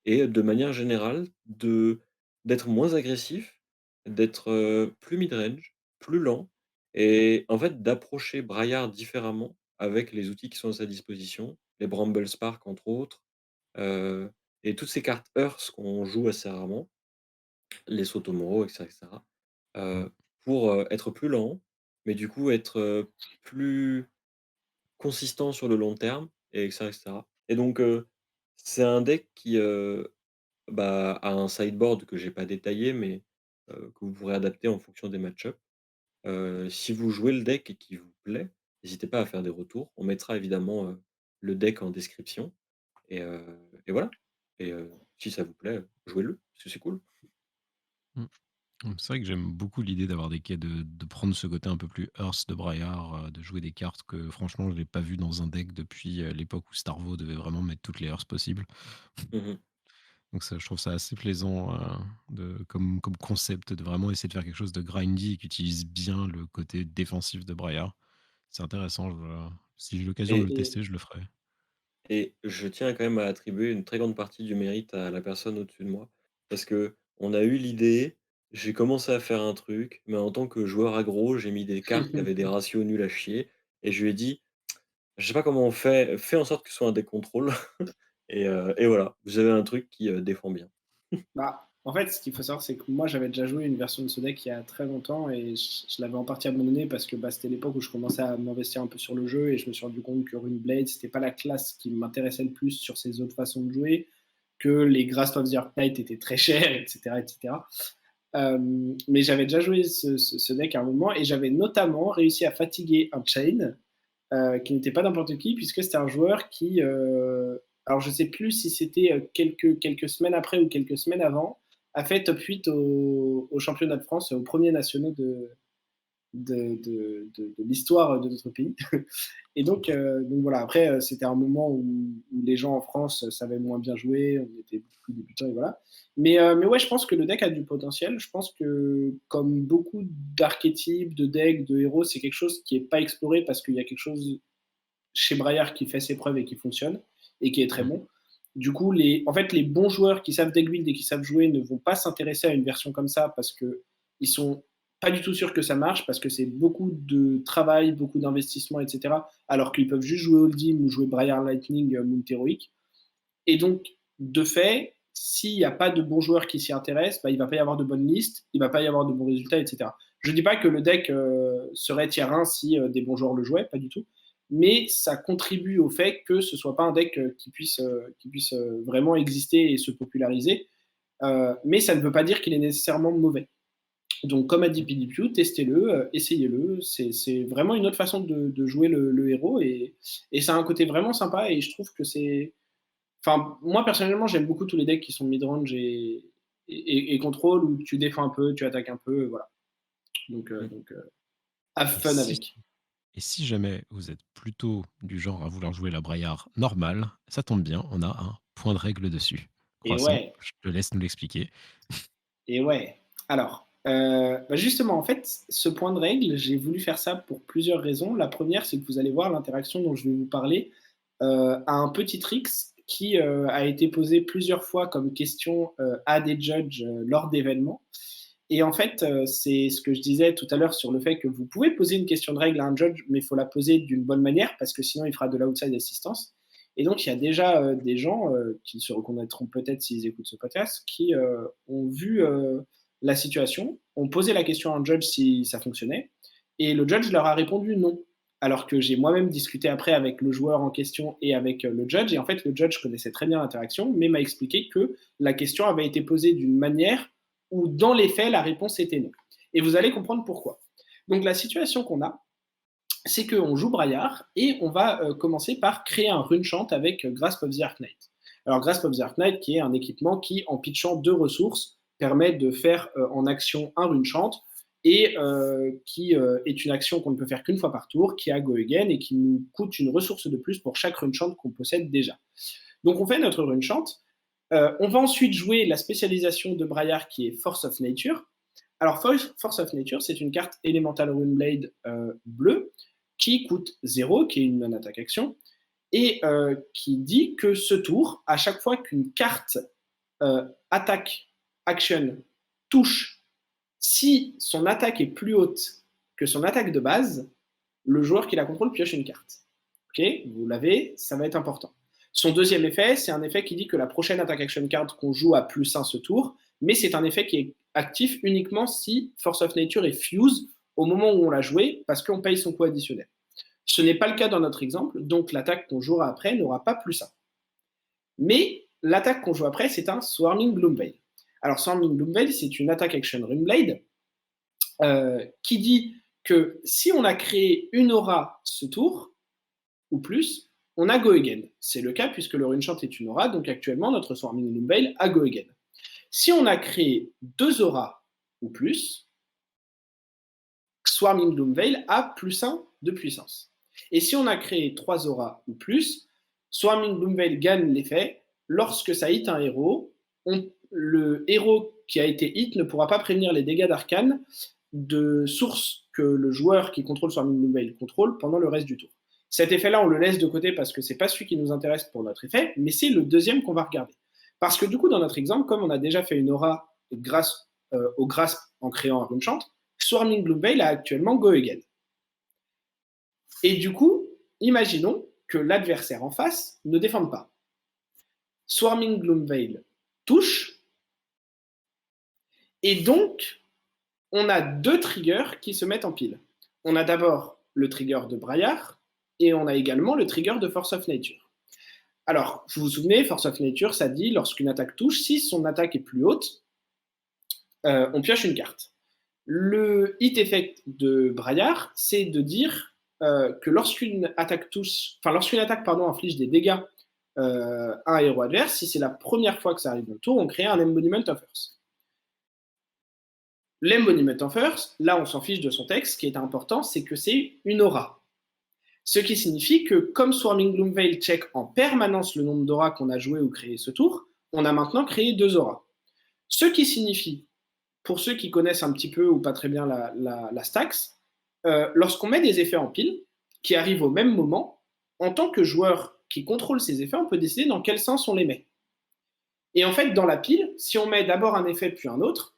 et de manière générale, d'être moins agressif, d'être, plus mid-range, plus lent et en fait d'approcher Braillard différemment avec les outils qui sont à sa disposition, les Bramble Spark entre autres, heu et toutes ces cartes Earth qu'on joue assez rarement, les Sotomoro et cetera, Mm. pour, être plus lent, mais du coup être, plus consistant sur le long terme et cetera et cetera. Et donc, c'est un deck qui, bah, a un sideboard que j'ai pas détaillé, mais que vous pourrez adapter en fonction des match-up. Si vous jouez le deck et qu'il vous plaît, n'hésitez pas à faire des retours. On mettra évidemment, le deck en description et heu et voilà. Et si ça vous plaît, jouez-le, parce que c'est cool. Mm. C'est vrai que j'aime beaucoup l'idée d'avoir des quais, de prendre ce côté un peu plus Earth de Braillard, de jouer des cartes que franchement je n'ai pas vu dans un deck depuis l'époque où Starvo devait vraiment mettre toutes les Earths possibles. Mmh. Donc ça, je trouve ça assez plaisant comme concept de vraiment essayer de faire quelque chose de grindy et qui utilise bien le côté défensif de Braillard. C'est intéressant. Si j'ai l'occasion de le et tester, je le ferai. et je tiens quand même à attribuer une très grande partie du mérite à la personne au-dessus de moi. Parce que on a eu l'idée, j'ai commencé à faire un truc, mais en tant que joueur aggro, j'ai mis des cartes qui avaient des ratios nuls à chier et je lui ai dit: «Je sais pas comment on fait, fais en sorte que ce soit un deck contrôle». Et voilà, vous avez un truc qui, défend bien. Bah, en fait, ce qu'il faut savoir, c'est que moi, j'avais déjà joué une version de ce deck il y a très longtemps et je l'avais en partie abandonné parce que bah, c'était l'époque où je commençais à m'investir un peu sur le jeu et je me suis rendu compte que Runeblade, c'était pas la classe qui m'intéressait le plus sur ses autres façons de jouer, que les Grasp of the Arknight étaient très chers, etc. etc. Mais j'avais déjà joué ce deck à un moment et j'avais notamment réussi à fatiguer un Chain qui n'était pas n'importe qui, puisque c'était un joueur qui, alors je ne sais plus si c'était quelques semaines après ou quelques semaines avant, a fait top 8 au championnat de France, aux premiers nationaux de l'histoire de notre pays. Et donc voilà, après, c'était un moment où les gens en France savaient moins bien jouer, on était beaucoup plus débutants, et voilà. Mais ouais, je pense que le deck a du potentiel. Je pense que, comme beaucoup d'archétypes, de decks, de héros, c'est quelque chose qui n'est pas exploré parce qu'il y a quelque chose chez Braillard qui fait ses preuves et qui fonctionne et qui est très Mmh. bon. Du coup, en fait, les bons joueurs qui savent deck build et qui savent jouer ne vont pas s'intéresser à une version comme ça parce qu'ils sont pas du tout sûrs que ça marche, parce que c'est beaucoup de travail, beaucoup d'investissement, etc. Alors qu'ils peuvent juste jouer Oldhim ou jouer Briar Lightning Moon Heroic. Et donc, de fait, s'il n'y a pas de bons joueurs qui s'y intéressent, bah, il ne va pas y avoir de bonnes listes, il ne va pas y avoir de bons résultats, etc. Je ne dis pas que le deck serait tier 1 si des bons joueurs le jouaient, pas du tout. Mais ça contribue au fait que ce ne soit pas un deck qui puisse vraiment exister et se populariser. Mais ça ne veut pas dire qu'il est nécessairement mauvais. Donc, comme a dit PDPU, testez-le, essayez-le. C'est vraiment une autre façon de jouer le héros et ça a un côté vraiment sympa et je trouve que c'est. Enfin, moi personnellement, j'aime beaucoup tous les decks qui sont mid-range et contrôle où tu défends un peu, tu attaques un peu, voilà. Donc, Mmh. have Et fun si avec. et si jamais vous êtes plutôt du genre à vouloir jouer la Braillard normale, ça tombe bien, on a un point de règle dessus. Et Croissant, ouais, je te laisse nous l'expliquer. et ouais. Alors, bah justement, en fait, ce point de règle, j'ai voulu faire ça pour plusieurs raisons. La première, c'est que vous allez voir l'interaction dont je vais vous parler à un petit tricks qui a été posé plusieurs fois comme question à des judges lors d'événements. Et en fait, c'est ce que je disais tout à l'heure sur le fait que vous pouvez poser une question de règle à un judge, mais il faut la poser d'une bonne manière parce que sinon il fera de l'outside assistance. Et donc, il y a déjà des gens qui se reconnaîtront peut-être s'ils écoutent ce podcast, qui ont vu la situation, ont posé la question à un judge si ça fonctionnait, et le judge leur a répondu non. Alors que j'ai moi-même discuté après avec le joueur en question et avec le judge, et en fait, le judge connaissait très bien l'interaction, mais m'a expliqué que la question avait été posée d'une manière où dans les faits, la réponse était non. Et vous allez comprendre pourquoi. Donc la situation qu'on a, c'est qu'on joue Braillard et on va commencer par créer un rune-chant avec Grasp of the Arknight. Alors Grasp of the Arknight, qui est un équipement qui, en pitchant 2 ressources, permet de faire en action un rune-chant et qui est une action qu'on ne peut faire qu'une fois par tour, qui a Go Again et qui nous coûte une ressource de plus pour chaque rune-chant qu'on possède déjà. Donc on fait notre rune-chant. On va ensuite jouer la spécialisation de Braillard qui est Force of Nature. Alors, Force of Nature, c'est une carte Elemental Runeblade bleue qui coûte 0, qui est une non-attaque action, et qui dit que ce tour, à chaque fois qu'une carte attaque action touche, si son attaque est plus haute que son attaque de base, le joueur qui la contrôle pioche une carte. Ok, vous l'avez, ça va être important. Son deuxième effet, c'est un effet qui dit que la prochaine attack action card qu'on joue a +1 ce tour, mais c'est un effet qui est actif uniquement si Force of Nature est fuse au moment où on l'a joué, parce qu'on paye son coût additionnel. Ce n'est pas le cas dans notre exemple, donc l'attaque qu'on jouera après n'aura pas +1. Mais l'attaque qu'on joue après, c'est un Swarming Gloomveil. Alors Swarming Gloomveil, c'est une attack action Runeblade qui dit que si on a créé une aura ce tour, ou plus, on a Go Again. C'est le cas puisque le Runechant est une aura, donc actuellement notre Swarming Gloomveil a Go Again. Si on a créé 2 auras ou plus, Swarming Gloomveil a +1 de puissance. Et si on a créé 3 auras ou plus, Swarming Gloomveil gagne l'effet. Lorsque ça hit un héros, le héros qui a été hit ne pourra pas prévenir les dégâts d'arcane de source que le joueur qui contrôle Swarming Gloomveil contrôle pendant le reste du tour. Cet effet-là, on le laisse de côté parce que c'est pas celui qui nous intéresse pour notre effet, mais c'est le deuxième qu'on va regarder. Parce que du coup, dans notre exemple, comme on a déjà fait une aura grâce au grasp en créant un Runechant, Swarming Gloomveil a actuellement Go Again. Et du coup, imaginons que l'adversaire en face ne défende pas. Swarming Gloomveil touche, et donc on a 2 triggers qui se mettent en pile. On a d'abord le trigger de Braillard, et on a également le trigger de Force of Nature. Alors, vous vous souvenez, Force of Nature, ça dit, lorsqu'une attaque touche, si son attaque est plus haute, on pioche une carte. Le hit effect de Braillard, c'est de dire que lorsqu'une attaque inflige des dégâts à un héros adverse, si c'est la première fois que ça arrive dans le tour, on crée un Embodiment of Earth. L'Embodiment of Earth, là on s'en fiche de son texte, ce qui est important, c'est que c'est une aura. Ce qui signifie que comme Swarming Gloomveil check en permanence le nombre d'auras qu'on a joué ou créé ce tour, on a maintenant créé 2 auras. Ce qui signifie, pour ceux qui connaissent un petit peu ou pas très bien la Stax, lorsqu'on met des effets en pile, qui arrivent au même moment, en tant que joueur qui contrôle ces effets, on peut décider dans quel sens on les met. Et en fait, dans la pile, si on met d'abord un effet puis un autre,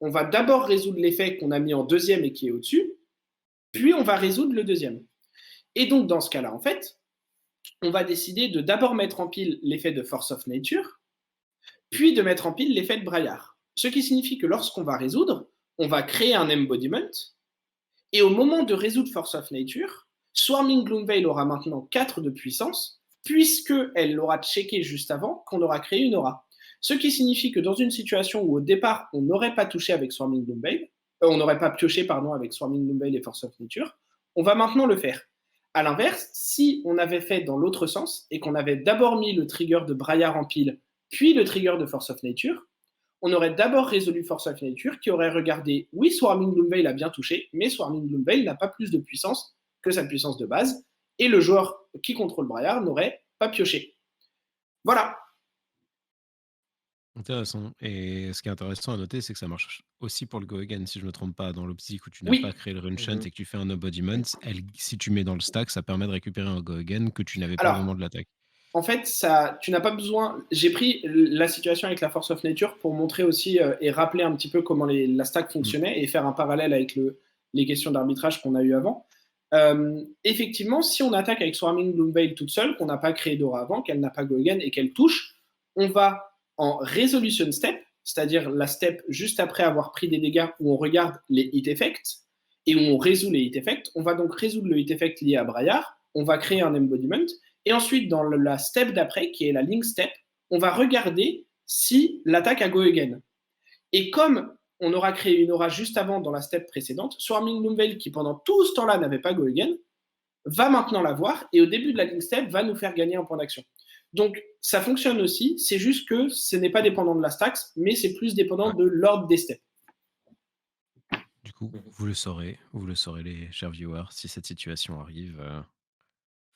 on va d'abord résoudre l'effet qu'on a mis en deuxième et qui est au-dessus, puis on va résoudre le deuxième. Et donc, dans ce cas-là, en fait, on va décider de d'abord mettre en pile l'effet de Force of Nature, puis de mettre en pile l'effet de Braillard. Ce qui signifie que lorsqu'on va résoudre, on va créer un embodiment, et au moment de résoudre Force of Nature, Swarming Gloomveil aura maintenant 4 de puissance, puisqu'elle l'aura checké juste avant qu'on aura créé une aura. Ce qui signifie que dans une situation où au départ, on n'aurait pas touché avec Swarming Gloomveil, on n'aurait pas pioché avec Swarming Gloomveil et Force of Nature, on va maintenant le faire. À l'inverse, si on avait fait dans l'autre sens et qu'on avait d'abord mis le trigger de Braillard en pile, puis le trigger de Force of Nature, on aurait d'abord résolu Force of Nature qui aurait regardé, oui, Swarming Gloomveil a bien touché, mais Swarming Gloomveil n'a pas plus de puissance que sa puissance de base, et le joueur qui contrôle Braillard n'aurait pas pioché. Voilà. Intéressant. Et ce qui est intéressant à noter, c'est que ça marche aussi pour le Go Again, si je ne me trompe pas, dans l'optique où tu n'as pas créé le Rune Shunt et que tu fais un embodiment. Si tu mets dans le stack, ça permet de récupérer un Go Again que tu n'avais pas au moment de l'attaque. En fait, tu n'as pas besoin. J'ai pris la situation avec la Force of Nature pour montrer aussi et rappeler un petit peu comment la stack fonctionnait et faire un parallèle avec les questions d'arbitrage qu'on a eu avant. Effectivement, si on attaque avec Swarming Gloomveil toute seule, qu'on n'a pas créé d'aura avant, qu'elle n'a pas Go Again et qu'elle touche, on va en Resolution Step, c'est-à-dire la step juste après avoir pris des dégâts où on regarde les hit effects et où on résout les hit effects. On va donc résoudre le hit effect lié à Braillard, on va créer un embodiment, et ensuite dans la step d'après, qui est la link step, on va regarder si l'attaque a Go Again. Et comme on aura créé une aura juste avant dans la step précédente, Swarming Gloomveil, qui pendant tout ce temps-là n'avait pas Go Again, va maintenant l'avoir, et au début de la link step, va nous faire gagner un point d'action. Donc, ça fonctionne aussi, c'est juste que ce n'est pas dépendant de la Stax, mais c'est plus dépendant de l'ordre des steps. Du coup, vous le saurez, les chers viewers, si cette situation arrive,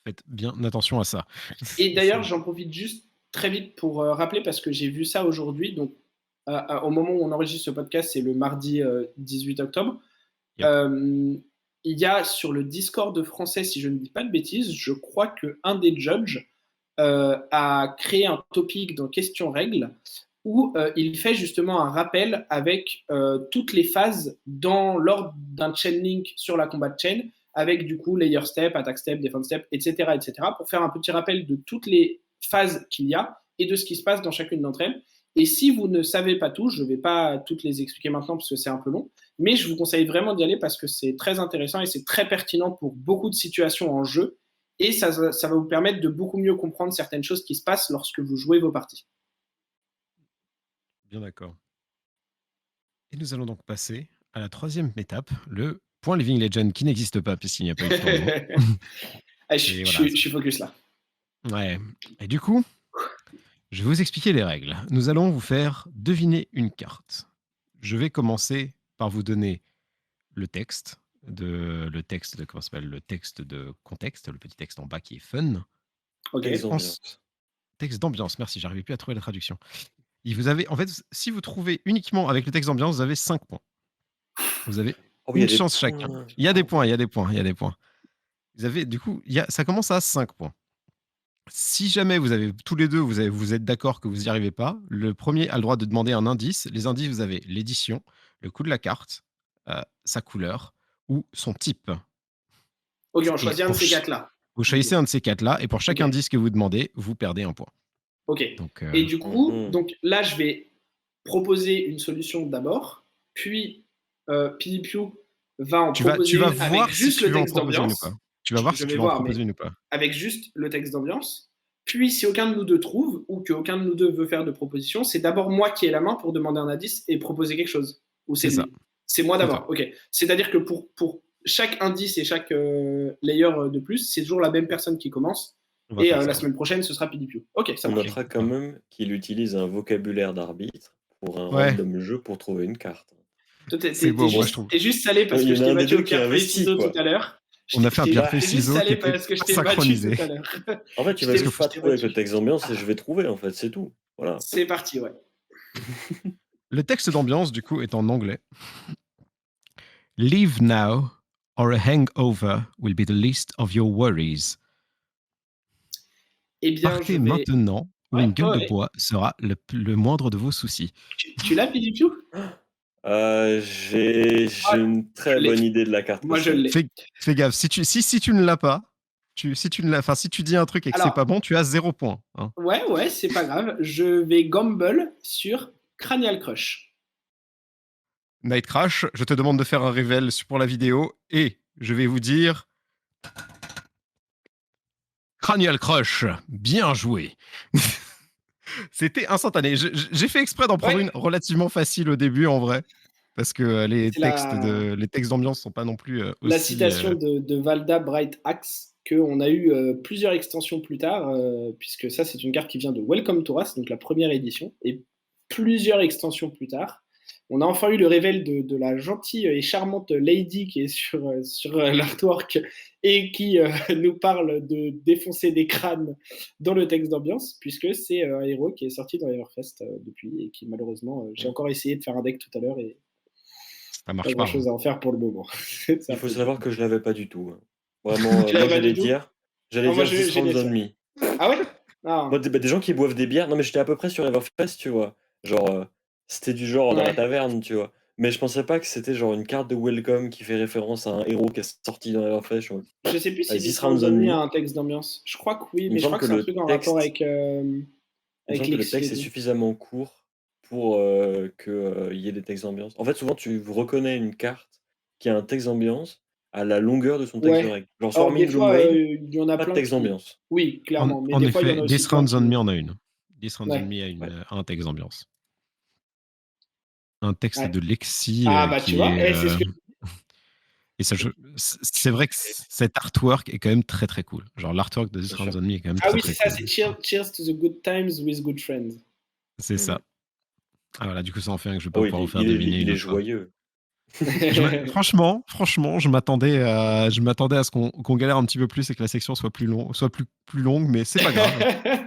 faites bien attention à ça. Et d'ailleurs, j'en profite juste très vite pour rappeler, parce que j'ai vu ça aujourd'hui, donc au moment où on enregistre ce podcast, c'est le mardi 18 octobre. Yep. Il y a sur le Discord français, si je ne dis pas de bêtises, je crois qu'un des judges a créé un topic dans Question Règles où il fait justement un rappel avec toutes les phases dans l'ordre d'un chain link sur la combat chain, avec du coup layer step, attack step, defense step, etc., pour faire un petit rappel de toutes les phases qu'il y a et de ce qui se passe dans chacune d'entre elles. Et si vous ne savez pas tout, je ne vais pas toutes les expliquer maintenant parce que c'est un peu long, mais je vous conseille vraiment d'y aller parce que c'est très intéressant et c'est très pertinent pour beaucoup de situations en jeu. Et ça va vous permettre de beaucoup mieux comprendre certaines choses qui se passent lorsque vous jouez vos parties. Bien d'accord. Et nous allons donc passer à la troisième étape, le point Living Legend, qui n'existe pas puisqu'il n'y a pas eu de tournoi. Je suis focus là. Ouais. Et du coup, je vais vous expliquer les règles. Nous allons vous faire deviner une carte. Je vais commencer par vous donner le texte de contexte, le petit texte en bas qui est fun. Okay. Texte d'ambiance, merci, j'arrivais plus à trouver la traduction. Vous avez, en fait, si vous trouvez uniquement avec le texte d'ambiance, vous avez 5 points. Vous avez une chance chacun. Il y a des points. Vous avez, du coup, ça commence à 5 points. Si jamais vous avez tous les deux, vous êtes d'accord que vous n'y arrivez pas, le premier a le droit de demander un indice. Les indices, vous avez l'édition, le coût de la carte, sa couleur ou son type. Ok, on choisit un de ces 4-là. Vous choisissez un de ces 4-là et pour chaque indice que vous demandez, vous perdez un point. OK. Donc, Et du coup, Mmh. donc là, je vais proposer une solution d'abord, puis PDPU va en tu proposer vas une avec voir si juste tu le veux en texte proposer une ou pas. d'ambiance. Tu vas voir Je si vais tu veux en voir, mais proposer une ou pas. avec juste le texte d'ambiance. Puis, si aucun de nous deux trouve, ou qu'aucun de nous deux veut faire de proposition, c'est d'abord moi qui ai la main pour demander un indice et proposer quelque chose. Ou c'est C'est ça, lui. C'est moi c'est toi. d'abord. OK. C'est-à-dire que pour chaque indice et chaque layer de plus, c'est toujours la même personne qui commence. On va Et faire la ça, ouais. semaine prochaine, ce sera PDPU. OK, ça On marche. notera quand Exactement. même qu'il utilise un vocabulaire d'arbitre pour un Ouais, random jeu pour trouver une carte. Toi, c'est beau, moi je trouve. t'es juste salé parce Il que y je en a t'ai un des battu 2 au qui est pierre feuille investi, ciseaux tout quoi. à l'heure. On a fait un pierre Bah, feuille T'es juste ciseaux qui salé était parce que je pas t'ai battu tout synchronisé. à l'heure. en fait, tu Je vas t'ai juste pas je t'ai trouver avec le battu. texte d'ambiance et Ah, je vais trouver, en fait, c'est tout. Voilà. c'est parti, ouais. Le texte d'ambiance, du coup, est en anglais. Leave now, or a hangover will be the least of your worries. Eh bien, je Partez vais. maintenant, ou Ouais, une gueule ouais, de ouais. bois sera le moindre de vos soucis. Tu l'as, PDQ? J'ai Ah, une je très l'ai. bonne idée de la carte Moi, je postale. l'ai. Fais gaffe, si tu ne l'as pas, si tu dis un truc et que c'est pas Alors, bon, tu as 0 point. Hein. ouais, ouais, c'est pas grave. Je vais gamble sur Cranial Crush. Night Crash, je te demande de faire un révèle pour la vidéo et je vais vous dire Cranial Crush, bien joué. C'était instantané. J'ai fait exprès d'en prendre Ouais, une relativement facile au début en vrai, parce que c'est les textes d'ambiance sont pas non plus la aussi. citation de Valda Bright Axe qu'on a eu plusieurs extensions plus tard, puisque ça, c'est une carte qui vient de Welcome to Us, donc la première édition, et plusieurs extensions plus tard. On a enfin eu le révèle de la gentille et charmante Lady qui est sur l'artwork et qui nous parle de défoncer des crânes dans le texte d'ambiance, puisque c'est un héros qui est sorti dans Everfest depuis et qui malheureusement, j'ai encore essayé de faire un deck tout à l'heure et Ça pas marche pas. grand-chose Hein. à en faire pour le moment. C'est Il un faut peu dur. savoir que je l'avais pas du tout, hein. Vraiment, Tu moi l'avais pas du tout? j'allais Ah, moi, dire This j'ai Rounds des on ça. Me. Ah ouais? Ah, Moi, des gens qui boivent des bières non, mais j'étais à peu près sur Everfest, tu vois? Genre, c'était du genre dans la ouais. taverne, tu vois? Mais je pensais pas que c'était genre une carte de welcome qui fait référence à un héros qui est sorti dans Everfest. Je suis en mode: Je sais plus si This This Rounds Rounds on on Me a Me. un texte d'ambiance. Je crois que oui, Il me mais je semble crois que que c'est un le truc en rapport texte il me avec semble que le texte est l'exclusion. suffisamment court pour, que, il y ait des textes d'ambiance. En fait, souvent, tu reconnais une carte qui a un texte d'ambiance à la longueur de son texte de Ouais. règle. Genre Alors des Swarming fois, Gloomhaven, il y en a pas de plein texte qui d'ambiance. oui, clairement, mais En des fois, il y en effet, a aussi This plein Rounds on qui Me en a une. This Rounds on ouais, Me Ouais. a un texte d'ambiance. Un texte ouais. de Lexi Ah bah, tu qui vois? est. Et c'est ce que Et ça, c'est vrai que cet artwork est quand même très très cool. Genre l'artwork de This Bien Rounds sûr. on Me est quand même ah très oui, très c'est ça, cool. c'est cheers to the good times with good friends. C'est Mmh. ça. Ah voilà, du coup ça en fait un que je vais pas Oh, pouvoir vous faire deviner il une est autre fois. joyeux. Franchement, je m'attendais à ce qu'on galère un petit peu plus et que la section soit plus longue, mais c'est pas grave.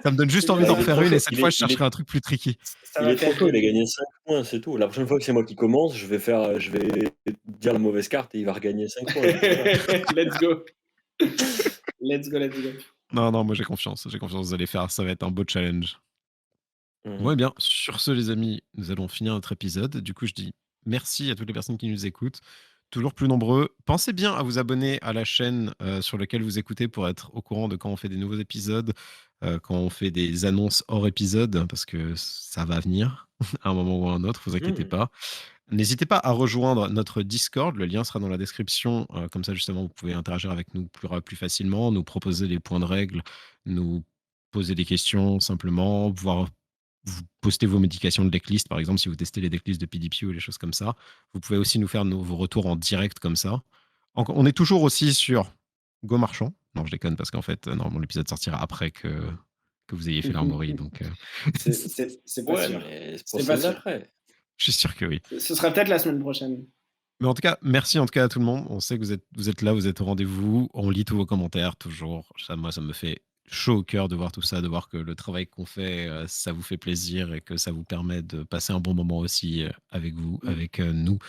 Ça me donne C'est juste bien, envie Bah, d'en ça il est va refaire trop faire une et chaud. cette fois je chercherai un truc plus tricky. ça Il va est trop faire chaud, il a rêver. gagné 5 points, c'est tout. La prochaine fois que c'est moi qui commence, je vais dire la mauvaise carte et il va regagner 5 points et puis voilà. Let's go. Let's go, let's go. Non, non, moi j'ai confiance. J'ai confiance, vous allez faire, ça va être un beau challenge. Mmh Bon, mh. eh bien, sur ce, les amis, nous allons finir notre épisode. Du coup, je dis merci à toutes les personnes qui nous écoutent. Toujours plus nombreux. Pensez bien à vous abonner à la chaîne sur laquelle vous écoutez pour être au courant de quand on fait des nouveaux épisodes, quand on fait des annonces hors épisode, parce que ça va venir à un moment ou à un autre, vous inquiétez Mmh. pas. N'hésitez pas à rejoindre notre Discord, le lien sera dans la description. Comme ça, justement, vous pouvez interagir avec nous plus facilement, nous proposer les points de règle, nous poser des questions simplement, voir vous postez vos médications de decklist, par exemple, si vous testez les decklists de PDP ou les choses comme ça. Vous pouvez aussi nous faire vos retours en direct comme ça. On est toujours aussi sur Go Marchand. Non, je déconne parce qu'en fait, normalement, l'épisode sortira après que vous ayez fait l'armory. Donc, C'est pas Ouais, sûr. mais c'est pour C'est pas celle sûr. d'après. je suis sûr que oui. Ce sera peut-être la semaine prochaine. Mais en tout cas, merci en tout cas à tout le monde. On sait que vous êtes là, vous êtes au rendez-vous. On lit tous vos commentaires toujours. Moi, ça me fait chaud au cœur de voir tout ça, de voir que le travail qu'on fait, ça vous fait plaisir et que ça vous permet de passer un bon moment aussi avec vous, avec nous.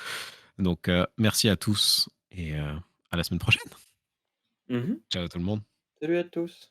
Donc, merci à tous et à la semaine prochaine. Mmh mh. Ciao tout le monde. Salut à tous.